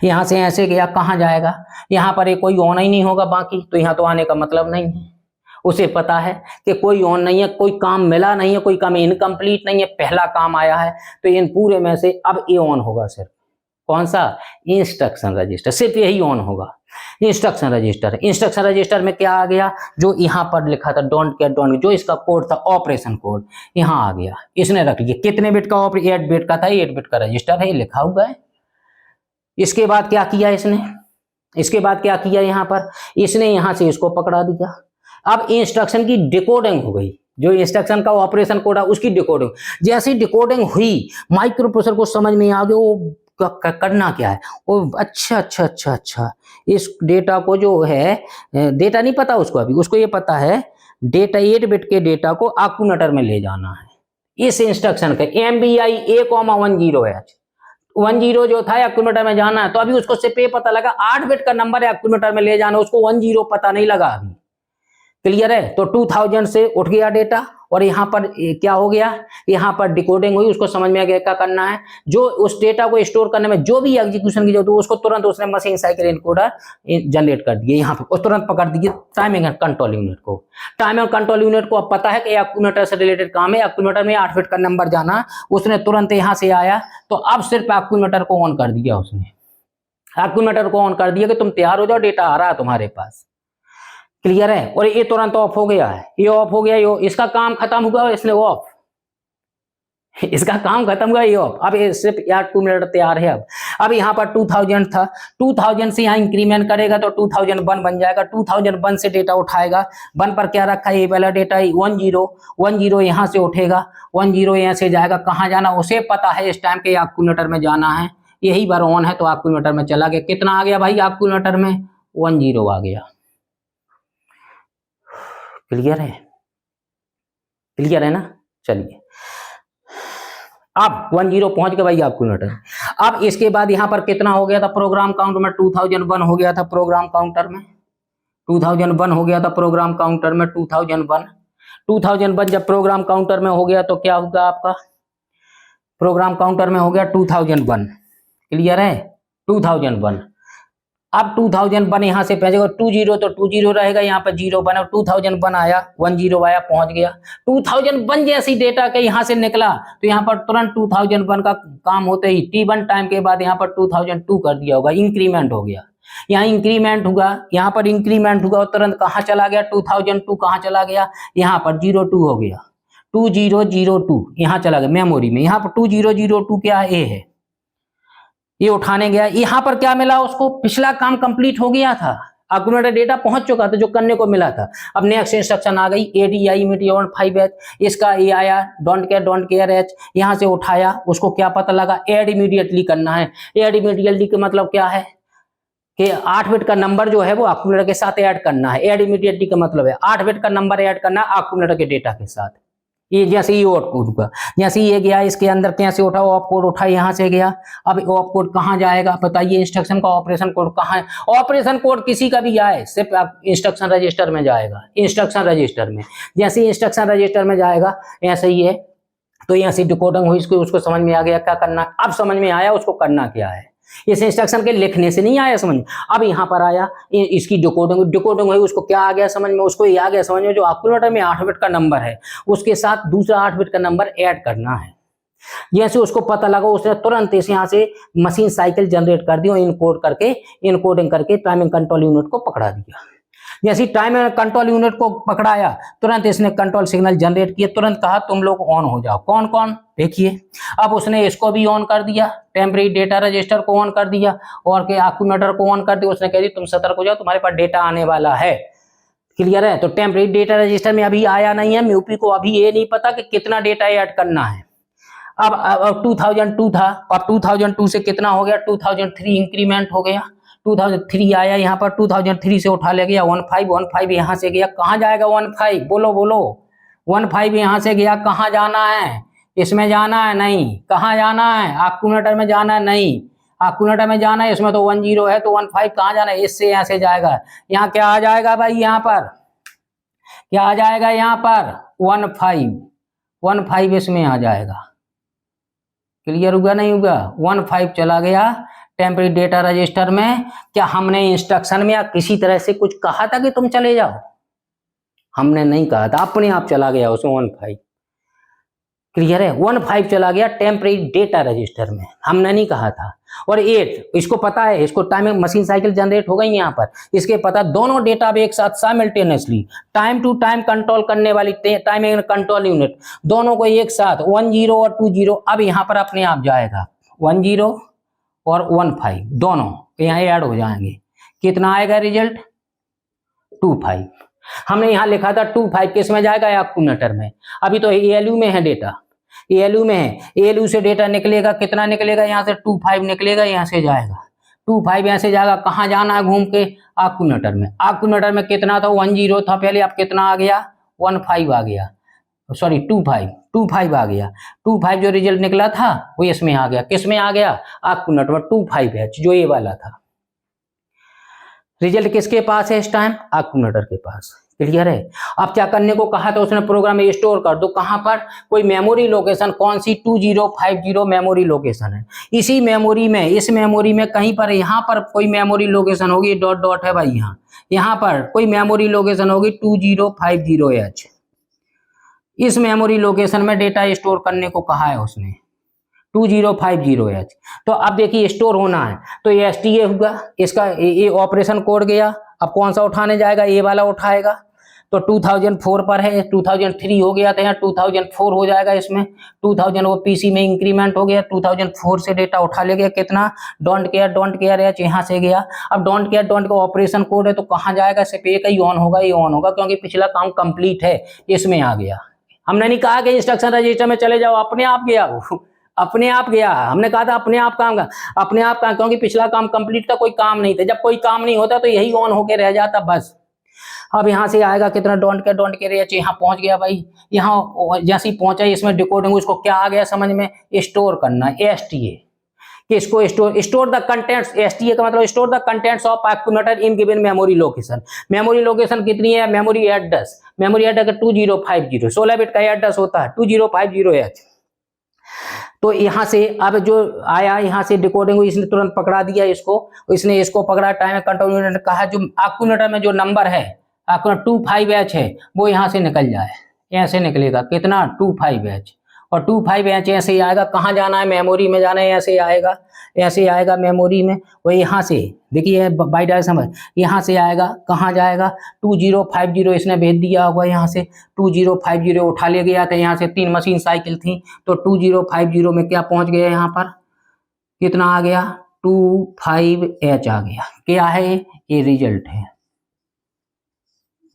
यहां से ऐसे गया, कहां जाएगा, यहां पर कोई ऑन ही नहीं होगा बाकी, तो यहां तो आने का मतलब नहीं है। उसे पता है कि कोई ऑन नहीं है, कोई काम मिला नहीं है, कोई काम इनकम्प्लीट नहीं है, पहला काम आया है, तो इन पूरे में से अब ये ऑन होगा। सिर्फ कौन सा, इंस्ट्रक्शन रजिस्टर, सिर्फ यही ऑन होगा, इंस्ट्रक्शन रजिस्टर में क्या आ गया, जो यहाँ पर लिखा था डोंट केयर, जो इसका कोड था ऑपरेशन कोड, यहाँ आ गया। इसने रख लिया, कितने बिट का, 8 बिट का था, 8 बिट का रजिस्टर है, लिखा हुआ है। इसके बाद क्या किया इसने, यहाँ पर इसने यहाँ से इसको पकड़ा दिया। अब इंस्ट्रक्शन की डिकोडिंग हो गई, जो इंस्ट्रक्शन का ऑपरेशन कोड है उसकी डिकोडिंग। जैसी डिकोडिंग हुई, माइक्रो प्रोसेसर को समझ में आ गया वो करना क्या है। वो अच्छा, इस डेटा को जो है, डेटा नहीं पता उसको, अभी उसको ये पता है डेटा 8 बिट के डेटा को एक्यूमुलेटर में ले जाना है। इस इंस्ट्रक्शन का MBI A,10H 10 जो था एक्यूमुलेटर में जाना है, तो अभी उसको सिर्फ पता लगा 8 बिट का नंबर एक्यूमुलेटर में ले जाना, उसको 10 पता नहीं लगा अभी। क्लियर है? तो 2000 से उठ गया डेटा, और यहाँ पर क्या हो गया, यहाँ पर डिकोडिंग हुई, उसको समझ में आ गया क्या करना है। जो उस डेटा को स्टोर करने में जो भी एग्जीक्यूशन की जरूरत है उसको तुरंत उसने मशीन साइकिल इनकोडर जनरेट कर दिए, यहाँ पर तुरंत पकड़ दिए टाइमिंग एंड कंट्रोल यूनिट को। टाइमिंग एंड कंट्रोल यूनिट को अब पता है कि एक्यूमुलेटर से रिलेटेड काम है, एक्यूमुलेटर में 8 बिट का नंबर जाना, उसने तुरंत यहाँ से आया, तो अब सिर्फ एक्यूमुलेटर को ऑन कर दिया उसने, एक्यूमुलेटर को ऑन कर दिया कि तुम तैयार हो जाओ, डेटा आ रहा है तुम्हारे पास। क्लियर है? और ये तुरंत ऑफ हो गया है, ये ऑफ हो गया, ये इसका काम खत्म हुआ, इसने ऑफ, इसका काम खत्म हुआ, ये ऑफ। अब ये सिर्फ यार 2 मिनट तैयार है। अब यहाँ पर 2000 था, 2000 से यहाँ इंक्रीमेंट करेगा तो 2001 बन जाएगा। 2001 से डेटा उठाएगा, 1 पर क्या रखा है, ये वाला डेटा 10 यहाँ से उठेगा, 10 यहाँ से जाएगा, कहाँ जाना उसे पता है, इस टाइम के एक्यूमुलेटर में जाना है, यही बार ऑन है तो एक्यूमुलेटर में चला गया। कितना आ गया भाई एक्यूमुलेटर में, 10 आ गया। क्लियर है ना? चलिए, अब 10 पहुंच गया भाई एक्यूमुलेटर। अब इसके बाद यहां पर कितना हो गया था प्रोग्राम काउंट में, 2001 हो गया था प्रोग्राम काउंटर में, 2001 हो गया था प्रोग्राम काउंटर में, 2001 जब प्रोग्राम काउंटर में हो गया तो क्या होगा आपका, प्रोग्राम काउंटर में हो गया 2001। क्लियर है? 2001। अब 2001 यहाँ से पहुंचेगा, 20 तो 20 रहेगा, यहाँ पर 0 बना, 2001 आया, 10 आया, पहुंच गया। 2001 जैसी डेटा के यहाँ से निकला तो यहाँ पर तुरंत 2001 का काम होते ही T1 टाइम के बाद यहाँ पर 2002 कर दिया होगा, इंक्रीमेंट हो गया। यहाँ इंक्रीमेंट हुआ, यहाँ पर इंक्रीमेंट हुआ, और तुरंत कहाँ चला गया, 2002 कहाँ चला गया, यहाँ पर 02 हो गया, 2002 यहाँ चला गया मेमोरी में। यहाँ पर 2002 क्या है, ये उठाने गया, यहाँ पर क्या मिला उसको, पिछला काम कंप्लीट हो गया था, एक्यूमुलेटर डेटा पहुंच चुका था जो करने को मिला था। अब नेक्स्ट इंस्ट्रक्शन आ गई, ADI immediate 5H, इसका ये आया डोंट केयर H, यहाँ से उठाया, उसको क्या पता लगा, ऐड इमीडिएटली करना है। ऐड इमीडिएटली का मतलब क्या है कि 8 बिट का नंबर जो है वो एक्यूमुलेटर के साथ ऐड करना है। ऐड इमीडिएटली का मतलब है 8 बिट का नंबर ऐड करना है एक्यूमुलेटर के डेटा के साथ। ये जैसे ये ऑप कोड का, जैसे ये गया, इसके अंदर कैसे उठा, ऑप कोड उठा, यहाँ से गया। अब ऑप कोड कहाँ जाएगा बताइए, इंस्ट्रक्शन का ऑपरेशन कोड कहाँ है, ऑपरेशन कोड किसी का भी आए सिर्फ इंस्ट्रक्शन रजिस्टर में जाएगा, इंस्ट्रक्शन रजिस्टर में। जैसे इंस्ट्रक्शन रजिस्टर में जाएगा ऐसे ही है, तो यहाँ से डिकोडिंग हुई, इसको उसको समझ में आ गया क्या करना। अब समझ में आया उसको करना क्या है, इस इंस्ट्रक्शन के लिखने से नहीं आया समझ में। अब यहाँ पर आया इसकी डिकोडिंग हुई, उसको क्या आ गया समझ में, उसको ये आ गया समझ में जो कैलकुलेटर में 8 बिट का नंबर है उसके साथ दूसरा 8 बिट का नंबर ऐड करना है। जैसे उसको पता लगा उसने तुरंत इस यहाँ से मशीन साइकिल जनरेट कर दी और इनकोडिंग करके टाइमिंग कंट्रोल यूनिट को पकड़ा दिया। जैसे टाइम कंट्रोल यूनिट को पकड़ाया तुरंत इसने कंट्रोल सिग्नल जनरेट किया, तुरंत कहा तुम लोग ऑन हो जाओ। कौन कौन देखिए, अब उसने इसको भी ऑन कर दिया, टेम्परेरी डेटा रजिस्टर को ऑन कर दिया और के एक्यूमुलेटर को ऑन कर दिया। उसने कह दी तुम सतर्क हो जाओ, तुम्हारे पास डेटा आने वाला है। क्लियर है। तो टेम्परेरी डेटा रजिस्टर में अभी आया नहीं है, म्यूपी को अभी ये नहीं पता कि कितना डेटा ऐड करना है। अब 2002 था, अब 2002 से कितना हो गया 2003 इंक्रीमेंट हो गया, 2003 आया यहाँ पर, 2003 से उठा ले गया 15 यहाँ से गया, कहाँ जाएगा 15, बोलो बोलो 15 यहाँ से गया, कहाँ जाना है, इसमें जाना है नहीं, कहाँ जाना है एक्यूमुलेटर में जाना है नहीं, एक्यूमुलेटर में जाना है, इसमें तो 10 है तो 15 कहाँ जाना है, इससे यहाँ से जाएगा। यहाँ क्या आ जाएगा भाई, यहाँ पर क्या आ जाएगा, यहाँ पर 15 इसमें आ जाएगा। क्लियर हुआ नहीं हुआ, 15 चला गया टेम्परेरी डेटा रजिस्टर में। क्या हमने इंस्ट्रक्शन में या किसी तरह से कुछ कहा था कि तुम चले जाओ, हमने नहीं कहा था, अपने आप चला गया उसमें 15। क्लियर है, 15 चला गया टेम्परेरी डेटा रजिस्टर में, हमने नहीं कहा था। और 8 इसको पता है, इसको टाइमिंग मशीन साइकिल जनरेट हो गई यहाँ पर, इसके पता दोनों डेटा एक साथ simultaneously time to time control करने वाली टाइमिंग कंट्रोल यूनिट दोनों को एक साथ 10 और 20। अब यहाँ पर अपने आप जाएगा 10 और 15 दोनों यहाँ ऐड हो जाएंगे, कितना आएगा रिजल्ट 25। हमने यहाँ लिखा था 25 किस में जाएगा, एक्यूमुलेटर में। अभी तो ALU में है डेटा, ALU में है, ALU से डेटा निकलेगा, कितना निकलेगा यहाँ से 25 निकलेगा, यहाँ से जाएगा 25, यहाँ से जाएगा, कहाँ जाना है घूम के एक्यूमुलेटर में। एक्यूमुलेटर में कितना था 10 था पहले, अब कितना आ गया 15 आ गया, सॉरी 25 आ गया। 25 जो रिजल्ट निकला था वो इसमें आ गया, किस में आ गया एक्यूमुलेटर में 25H जो ये वाला था। रिजल्ट किसके पास है इस टाइम, एक्यूमुलेटर के पास। क्लियर है। अब क्या करने को कहा था उसने, प्रोग्राम में स्टोर कर दो, कहां पर, कोई मेमोरी लोकेशन, कौन सी 2050 मेमोरी लोकेशन है, इसी मेमोरी में, इस मेमोरी में कहीं पर, यहाँ पर कोई मेमोरी लोकेशन होगी, डॉट डॉट है भाई, यहाँ पर कोई मेमोरी लोकेशन होगी 2050H, इस मेमोरी लोकेशन में डेटा स्टोर करने को कहा है उसने 2050H। तो अब देखिए स्टोर होना है तो ये STA हुआ, इसका ये ऑपरेशन कोड गया। अब कौन सा उठाने जाएगा, ये वाला उठाएगा। तो 2004 पर है, 2003 हो गया था, यहाँ 2004 हो जाएगा, इसमें 2000 वो PC में इंक्रीमेंट हो गया, 2004 से डेटा उठा ले गया, कितना डोंट केयर H यहाँ से गया। अब डोंट केयर ऑपरेशन कोड है तो कहाँ जाएगा, सिर्फ एक ही ऑन होगा, ये ऑन होगा क्योंकि पिछला काम कंप्लीट है, इसमें आ गया। हमने नहीं कहा कि इंस्ट्रक्शन रजिस्टर में चले जाओ, अपने आप गया वो, अपने आप गया। हमने कहा था अपने आप काम का, अपने आप का, क्योंकि पिछला काम कंप्लीट था, कोई काम नहीं था। जब कोई काम नहीं होता तो यही ऑन होके रह जाता बस। अब यहाँ से आएगा कितना डोंट केयर H, यहाँ पहुंच गया भाई, यहाँ जैसे ही पहुंचा इसमें डिकोडिंग, उसको क्या आ गया समझ में, स्टोर करना, STA कि इसको स्टोर द कंटेंट्स, STA का मतलब store the contents of accumulator in given memory location. Memory location कितनी है, मेमोरी एड्रेस 2050, 16 बिट का एड्रेस होता है 2050H। तो यहाँ से अब जो आया, यहाँ से डिकोडिंग, इसने तुरंत पकड़ा दिया इसको, इसने इसको पकड़ा, टाइम कंट्रोल यूनिट ने कहा जो एक्यूमुलेटर में जो नंबर है 25H है वो यहाँ से निकल जाए, यहाँ से निकलेगा कितना 25H, और 25H ऐसे ही आएगा, कहाँ जाना है मेमोरी में जाना है, ऐसे आएगा, ऐसे आएगा मेमोरी में, वो यहाँ से देखिए बाई डायरेक्ट समझ, यहाँ से आएगा, कहाँ जाएगा 2050, इसने भेज दिया होगा, यहाँ से 2050 उठा ले गया था, यहाँ से 3 मशीन साइकिल थी तो 2050 में क्या पहुंच गया, यहाँ पर कितना आ गया 25H आ गया। क्या है ये, रिजल्ट है,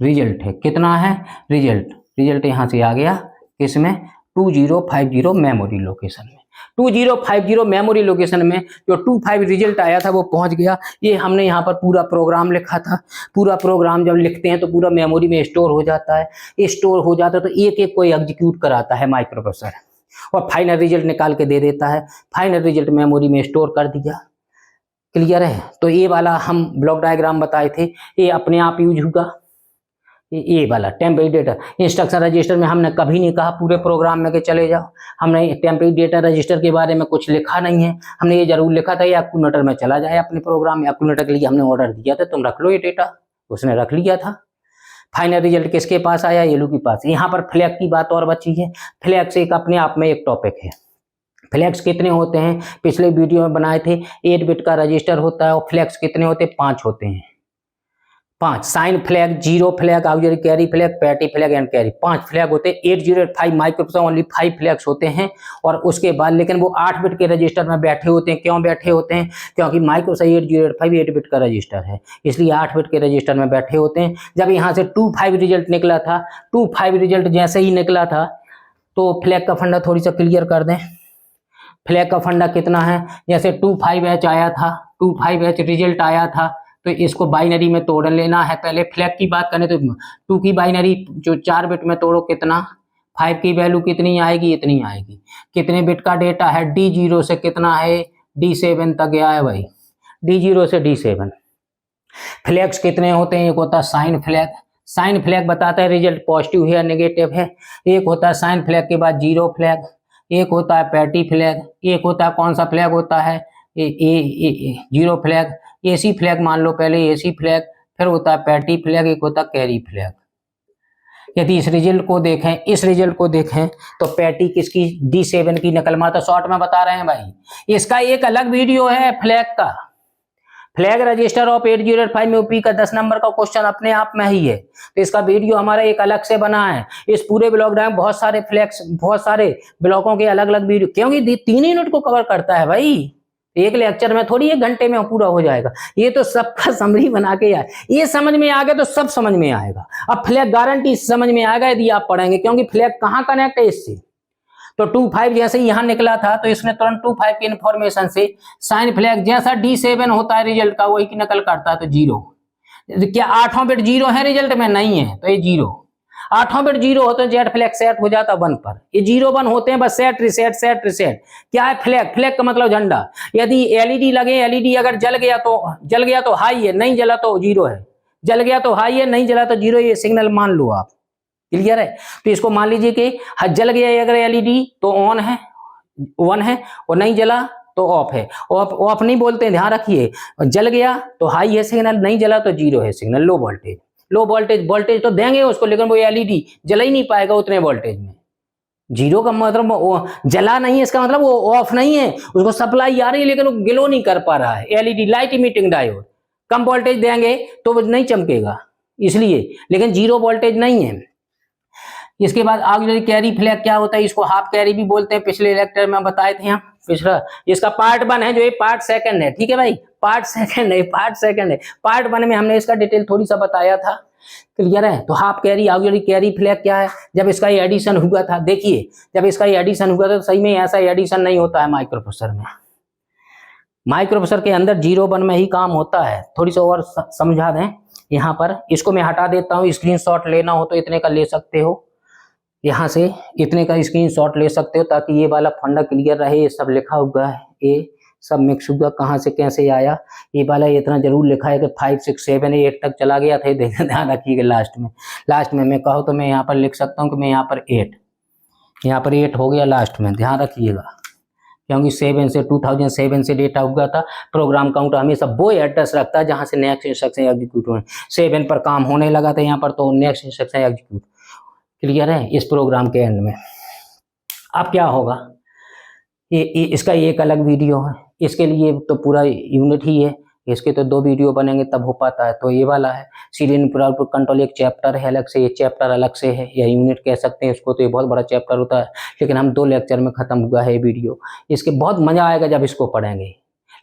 रिजल्ट है, कितना है रिजल्ट यहाँ से आ गया, किसमें 2050 मेमोरी लोकेशन में। 2050 मेमोरी लोकेशन में जो 25 रिजल्ट आया था वो पहुंच गया। ये हमने यहाँ पर पूरा प्रोग्राम लिखा था, पूरा प्रोग्राम जब लिखते हैं तो पूरा मेमोरी में स्टोर हो जाता है, स्टोर हो जाता है तो एक एक को एग्जीक्यूट कराता है माइक्रो प्रोसेसर और फाइनल रिजल्ट निकाल के दे देता है। फाइनल रिजल्ट मेमोरी में स्टोर कर दिया। क्लियर है। तो ये वाला हम ब्लॉक डायग्राम बताए थे, ये अपने आप यूज होगा, ये वाला टेम्परेरी डेटा इंस्ट्रक्शन रजिस्टर में हमने कभी नहीं कहा पूरे प्रोग्राम में कि चले जाओ, हमने टेम्परेरी डेटा रजिस्टर के बारे में कुछ लिखा नहीं है। हमने ये जरूर लिखा था ये एक्यूमुलेटर में चला जाए अपने प्रोग्राम में, एक्यूमुलेटर के लिए हमने ऑर्डर दिया था तुम रख लो ये डेटा, उसने रख लिया था। फाइनल रिजल्ट किसके पास आया, येलो के पास। यहाँ पर फ्लैग की बात और बची है, फ्लैग्स एक अपने आप में एक टॉपिक है। फ्लैग्स कितने होते हैं पिछले वीडियो में बनाए थे, 8 बिट का रजिस्टर होता है और फ्लैग्स कितने होते हैं, 5 होते हैं। 5 sign flag, zero flag, auxiliary carry flag, parity flag and carry, 5 flag होते हैं। 8085 माइक्रोप्रोसेसर ओनली 5 फ्लैग्स होते हैं और उसके बाद लेकिन वो 8 बिट के रजिस्टर में बैठे होते हैं। क्यों बैठे होते हैं, क्योंकि माइक्रोप्रोसेसर 8085 8 बिट का रजिस्टर है, इसलिए 8 बिट के रजिस्टर में बैठे होते हैं। जब यहाँ से 25 रिजल्ट निकला था, 25 रिजल्ट जैसे ही निकला था तो फ्लैग का फंडा थोड़ी सा क्लियर कर दें। फ्लैग का फंडा कितना है, जैसे 25H आया था, 25H रिजल्ट आया था तो इसको बाइनरी में तोड़ लेना है। पहले फ्लैग की बात करें तो 2 की बाइनरी जो 4 बिट में तोड़ो कितना, 5 की वैल्यू कितनी आएगी, इतनी आएगी। कितने बिट का डेटा है, D0 से कितना है, D7 तक गया है भाई, D0 से D7। फ्लैग्स कितने होते हैं, एक होता है साइन फ्लैग, साइन फ्लैग बताता है रिजल्ट पॉजिटिव है या नेगेटिव है। एक होता है साइन फ्लैग के बाद जीरो फ्लैग, एक होता है पैटी फ्लैग, एक होता है कौन सा फ्लैग होता है, जीरो फ्लैग, एसी फ्लैग मान लो पहले, एसी फ्लैग, फिर होता है पैटी फ्लैग, एक होता है कैरी फ्लैग। यदि इस रिजल्ट को देखें तो पैटी किसकी, D7 की नकल मारता, शॉर्ट में बता रहे हैं भाई। इसका एक अलग वीडियो है फ्लैग का, फ्लैग रजिस्टर ऑफ 8085 में यूपी का 10 नंबर का क्वेश्चन अपने आप में ही है, तो इसका वीडियो हमारा एक अलग से बना है। इस पूरे ब्लॉक डायग्राम बहुत सारे फ्लैग्स, बहुत सारे ब्लॉकों के अलग अलग वीडियो, क्योंकि 3 यूनिट को कवर करता है भाई, एक लेक्चर में थोड़ी 1 घंटे में पूरा हो जाएगा। ये तो सबका समरी बना के आए, ये समझ में आ गया तो सब समझ में आएगा। अब फ्लैग गारंटी समझ में आएगा यदि आप पढ़ेंगे, क्योंकि फ्लैग कहाँ कनेक्ट है इससे, तो 25 जैसे यहां निकला था तो इसने तुरंत 25 की इंफॉर्मेशन से साइन फ्लैग जैसा D7 होता है रिजल्ट का वही की नकल करता है, तो जीरो। क्या 8वां बिट जीरो है रिजल्ट में, नहीं है, तो ये जीरो। 8वां बिट जीरो होता है, जेड फ्लैग सेट हो जाता 1 पर, ये 0 1 होते हैं बस, सेट रिसेट सेट रिसेट। क्या है फ्लैग, फ्लैग का मतलब झंडा। यदि एलईडी लगे, एलईडी अगर जल गया तो हाई है, नहीं जला तो जीरो है, जल गया तो हाई है, नहीं जला तो जीरो, ये सिग्नल मान लो आप, क्लियर है। तो इसको मान लीजिए कि जल गया अगर एलईडी तो ऑन है, 1 है, और नहीं जला तो ऑफ है। ऑफ नहीं बोलते हैं, ध्यान रखिए, जल गया तो हाई है सिग्नल, नहीं जला तो जीरो है signal, low voltage. Low voltage तो देंगे उसको, लेकिन वो एलईडी जला ही नहीं पाएगा उतने वोल्टेज में। जीरो का मतलब जला नहीं है, इसका मतलब वो ऑफ नहीं है, उसको सप्लाई आ रही है लेकिन वो ग्लो नहीं कर पा रहा है। एलईडी लाइट इमिटिंग डायोड, कम वोल्टेज देंगे तो वो नहीं चमकेगा इसलिए, लेकिन जीरो वोल्टेज नहीं है। इसके बाद ऑक्सिलरी कैरी फ्लैग क्या होता है, इसको हाफ कैरी भी बोलते हैं, पिछले लेक्चर में बताए थे हम। पिछला इसका पार्ट 1 है, जो ये पार्ट 2 है, ठीक है भाई, पार्ट 2 है, पार्ट 1 में हमने इसका डिटेल थोड़ी सा बताया था, क्लियर है। तो half carry auxiliary carry flag क्या है, जब इसका ये एडिशन हुआ था, देखिए जब इसका ये एडिशन हुआ था तो सही में ऐसा एडिशन नहीं होता है माइक्रोप्रोसेसर में, माइक्रोप्रोसेसर के अंदर 0 1 में ही काम होता है। थोड़ी सा और समझा दें यहाँ पर, इसको मैं हटा देता हूँ, स्क्रीनशॉट लेना हो तो इतने का ले सकते हो, यहाँ से इतने का स्क्रीनशॉट ले सकते हो ताकि ये वाला फंडा क्लियर रहे। ये सब लिखा हुआ है, ये सब मिक्स हुआ, कहाँ से कैसे आया, ये वाला इतना जरूर लिखा है कि 5 6 7 8 तक चला गया था, ध्यान रखिएगा। लास्ट में मैं कहूँ तो मैं यहाँ पर लिख सकता हूँ कि मैं यहाँ पर 8 हो गया लास्ट में, ध्यान रखिएगा, क्योंकि 7 से 2007 से डेटा हुआ था। प्रोग्राम काउंटर हमेशा वो एड्रेस रखता है जहाँ से नेक्स्ट इंस्ट्रक्शन एग्जीक्यूट हो, 7 पर काम होने लगा था यहाँ पर, तो नेक्स्ट इंस्ट्रक्शन एग्जीक्यूट, क्लियर है। इस प्रोग्राम के एंड में अब क्या होगा, इसका एक अलग वीडियो है, इसके लिए तो पूरा यूनिट ही है, इसके तो 2 वीडियो बनेंगे तब हो पाता है। तो ये वाला है सीरियल इनपुट आउटपुट कंट्रोल, एक चैप्टर है अलग से, ये चैप्टर अलग से है या यूनिट कह सकते हैं इसको, तो ये बहुत बड़ा चैप्टर होता है, लेकिन हम 2 लेक्चर में खत्म हुआ है ये वीडियो। इसके बहुत मजा आएगा जब इसको पढ़ेंगे,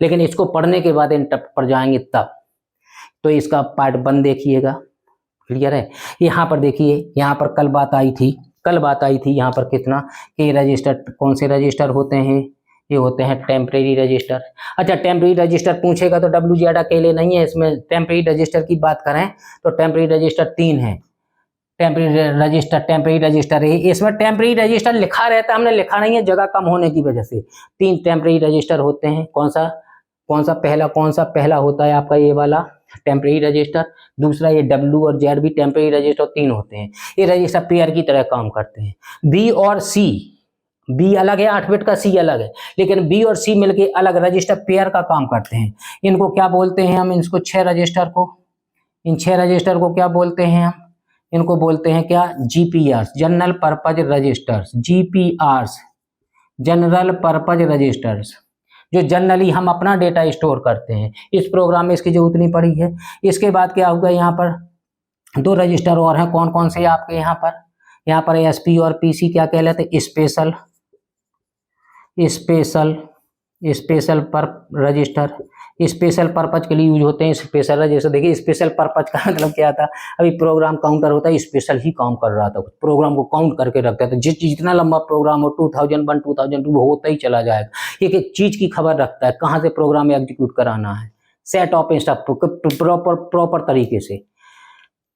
लेकिन इसको पढ़ने के बाद इंटरप्ट पर जाएंगे तब, तो इसका पार्ट 1 देखिएगा, क्लियर है। यहाँ पर देखिए, यहाँ पर कल बात आई थी यहाँ पर कितना कि रजिस्टर, कौन से रजिस्टर होते हैं, ये होते हैं टेम्परेरी रजिस्टर। अच्छा, टेम्परेरी रजिस्टर पूछेगा तो WZ अकेले नहीं है इसमें, टेम्परेरी रजिस्टर की बात करें तो टेम्परेरी रजिस्टर 3 है। टेम्परेरी रजिस्टर है, इसमें टेम्परेरी रजिस्टर लिखा रहता है, हमने लिखा नहीं है जगह कम होने की वजह से। 3 टेम्परेरी रजिस्टर होते हैं, कौन सा पहला होता है आपका ये वाला टेम्परेरी रजिस्टर, दूसरा ये डब्ल्यू और जेड भी टेम्परेरी रजिस्टर 3 होते हैं। ये रजिस्टर पेयर की तरह काम करते हैं। बी और सी, बी अलग है 8 बिट का, सी अलग है, लेकिन बी और सी मिलके अलग रजिस्टर पेयर का काम करते हैं। इनको क्या बोलते हैं हम? इसको 6 रजिस्टर को, इन 6 रजिस्टर को क्या बोलते हैं हम? इनको बोलते हैं क्या? GPR, general purpose registers. GPR, general purpose registers, जो जनरली हम अपना डेटा स्टोर करते हैं। इस प्रोग्राम में इसकी जरूरत नहीं पड़ी है। इसके बाद क्या होगा? यहाँ पर 2 रजिस्टर और हैं। कौन कौन से आपके यहाँ पर? यहाँ पर एसपी और पीसी क्या कहलाते हैं? स्पेशल पर रजिस्टर, स्पेशल पर्पज के लिए यूज होते हैं स्पेशल रजिस्टर। देखिए स्पेशल पर्पज का मतलब क्या था? अभी प्रोग्राम काउंटर होता है, स्पेशल ही काम कर रहा था, प्रोग्राम को काउंट करके रखता था। जितना लंबा प्रोग्राम हो, 2001 2002 वो होता ही चला जाएगा। एक एक चीज की खबर रखता है, कहाँ से प्रोग्राम एग्जीक्यूट कराना है, सेट ऑफ इंस्ट्रक्शन प्रॉपर तरीके से।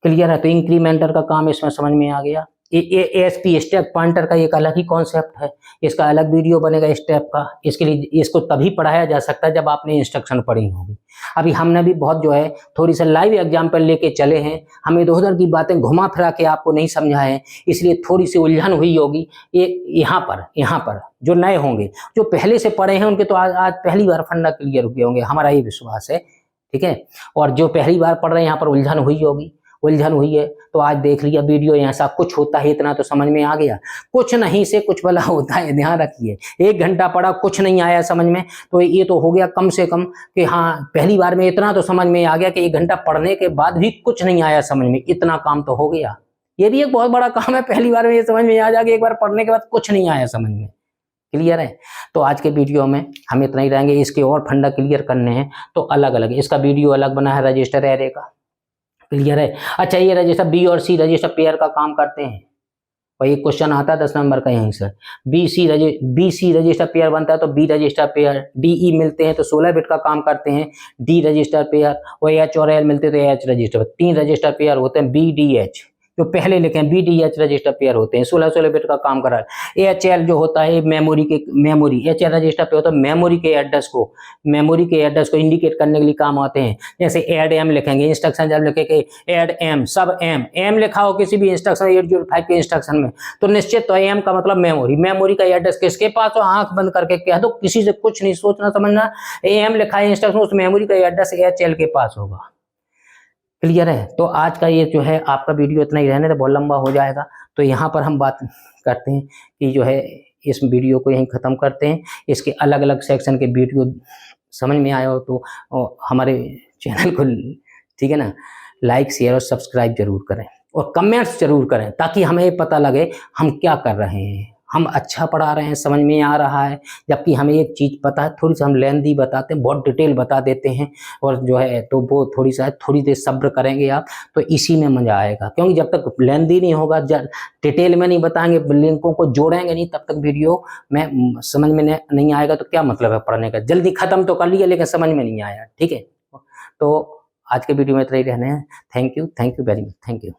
क्लियर है? तो इंक्रीमेंटर का काम इसमें समझ में आ गया। एएसपी स्टेप पॉइंटर का एक अलग ही कॉन्सेप्ट है, इसका अलग वीडियो बनेगा स्टेप का। इसके लिए इसको तभी पढ़ाया जा सकता है जब आपने इंस्ट्रक्शन पढ़ी होगी। अभी हमने भी बहुत जो है थोड़ी सा लाइव एग्जाम्पल लेके चले हैं, हम इधर उधर की बातें घुमा फिरा के आपको नहीं समझाए, इसलिए थोड़ी सी उलझन हुई होगी। ये यहाँ पर जो नए होंगे, जो पहले से पढ़े हैं, उनके तो आज पहली बार फंडा क्लियर हुए होंगे, हमारा ये विश्वास है। ठीक है? और जो पहली बार पढ़ रहे हैं, यहाँ पर उलझन हुई है, तो आज देख लिया वीडियो, ऐसा कुछ होता है, इतना तो समझ में आ गया। कुछ नहीं से कुछ भला होता है, ध्यान रखिए। 1 घंटा पढ़ा, कुछ नहीं आया समझ में, तो ये तो हो गया कम से कम कि हाँ पहली बार में इतना तो समझ में आ गया कि 1 घंटा पढ़ने के बाद भी कुछ नहीं आया समझ में, इतना काम तो हो गया। ये भी एक बहुत बड़ा काम है, पहली बार में ये समझ में आ जाए कि एक बार पढ़ने के बाद कुछ नहीं आया समझ में। क्लियर है? तो आज के वीडियो में हम इतना ही रहेंगे। इसके और फंडा क्लियर करने हैं तो अलग अलग, इसका वीडियो अलग बना है रजिस्टर एरे का। क्लियर है? अच्छा, ये रजिस्टर बी और सी रजिस्टर पेयर का काम करते हैं, और एक क्वेश्चन आता है 10 नंबर का यहीं से। बी सी रजिस्टर पेयर बनता है तो B register pair, D E मिलते हैं तो 16 बिट का काम करते हैं, डी रजिस्टर पेयर, और एच और एल मिलते तो एच रजिस्टर। 3 रजिस्टर पेयर होते हैं, बी डी एच जो पहले लिखे हैं, B D H register pair होते हैं, 16 बिट का काम कर रहा है। एच एल जो होता है मेमोरी, एच एल रजिस्टर पे होता है मेमोरी के एड्रेस को इंडिकेट करने के लिए काम आते हैं। जैसे एड एम लिखेंगे, इंस्ट्रक्शन जब लिखेंगे एड एम, सब एम लिखा हो किसी भी इंस्ट्रक्शन 805 के इंस्ट्रक्शन में, तो निश्चित तो एम का मतलब मेमोरी का एड्रेस किसके पास हो, आंख बंद करके कह दो, किसी से कुछ नहीं सोचना समझना, एम लिखा है इंस्ट्रक्शन, उस मेमोरी का एड्रेस एच एल के पास होगा। क्लियर है? तो आज का ये जो है आपका वीडियो इतना ही रहने, तो बहुत लंबा हो जाएगा, तो यहाँ पर हम बात करते हैं कि जो है इस वीडियो को यहीं ख़त्म करते हैं। इसके अलग अलग सेक्शन के वीडियो समझ में आया हो तो हमारे चैनल को, ठीक है ना, लाइक शेयर और सब्सक्राइब जरूर करें, और कमेंट्स जरूर करें, ताकि हमें पता लगे हम क्या कर रहे हैं, हम अच्छा पढ़ा रहे हैं, समझ में आ रहा है। जबकि हमें एक चीज़ पता है, थोड़ी सी हम लेंदी बताते हैं, बहुत डिटेल बता देते हैं, और जो है तो वो थोड़ी देर सब्र करेंगे आप, तो इसी में मज़ा आएगा। क्योंकि जब तक लेंदी नहीं होगा, डिटेल में नहीं बताएंगे, लिंकों को जोड़ेंगे नहीं, तब तक वीडियो में समझ में नहीं आएगा। तो क्या मतलब है पढ़ने का? जल्दी ख़त्म तो कर लिया लेकिन समझ में नहीं आया। ठीक है? तो आज के वीडियो में इतना ही रहने हैं। Thank you very much, thank you.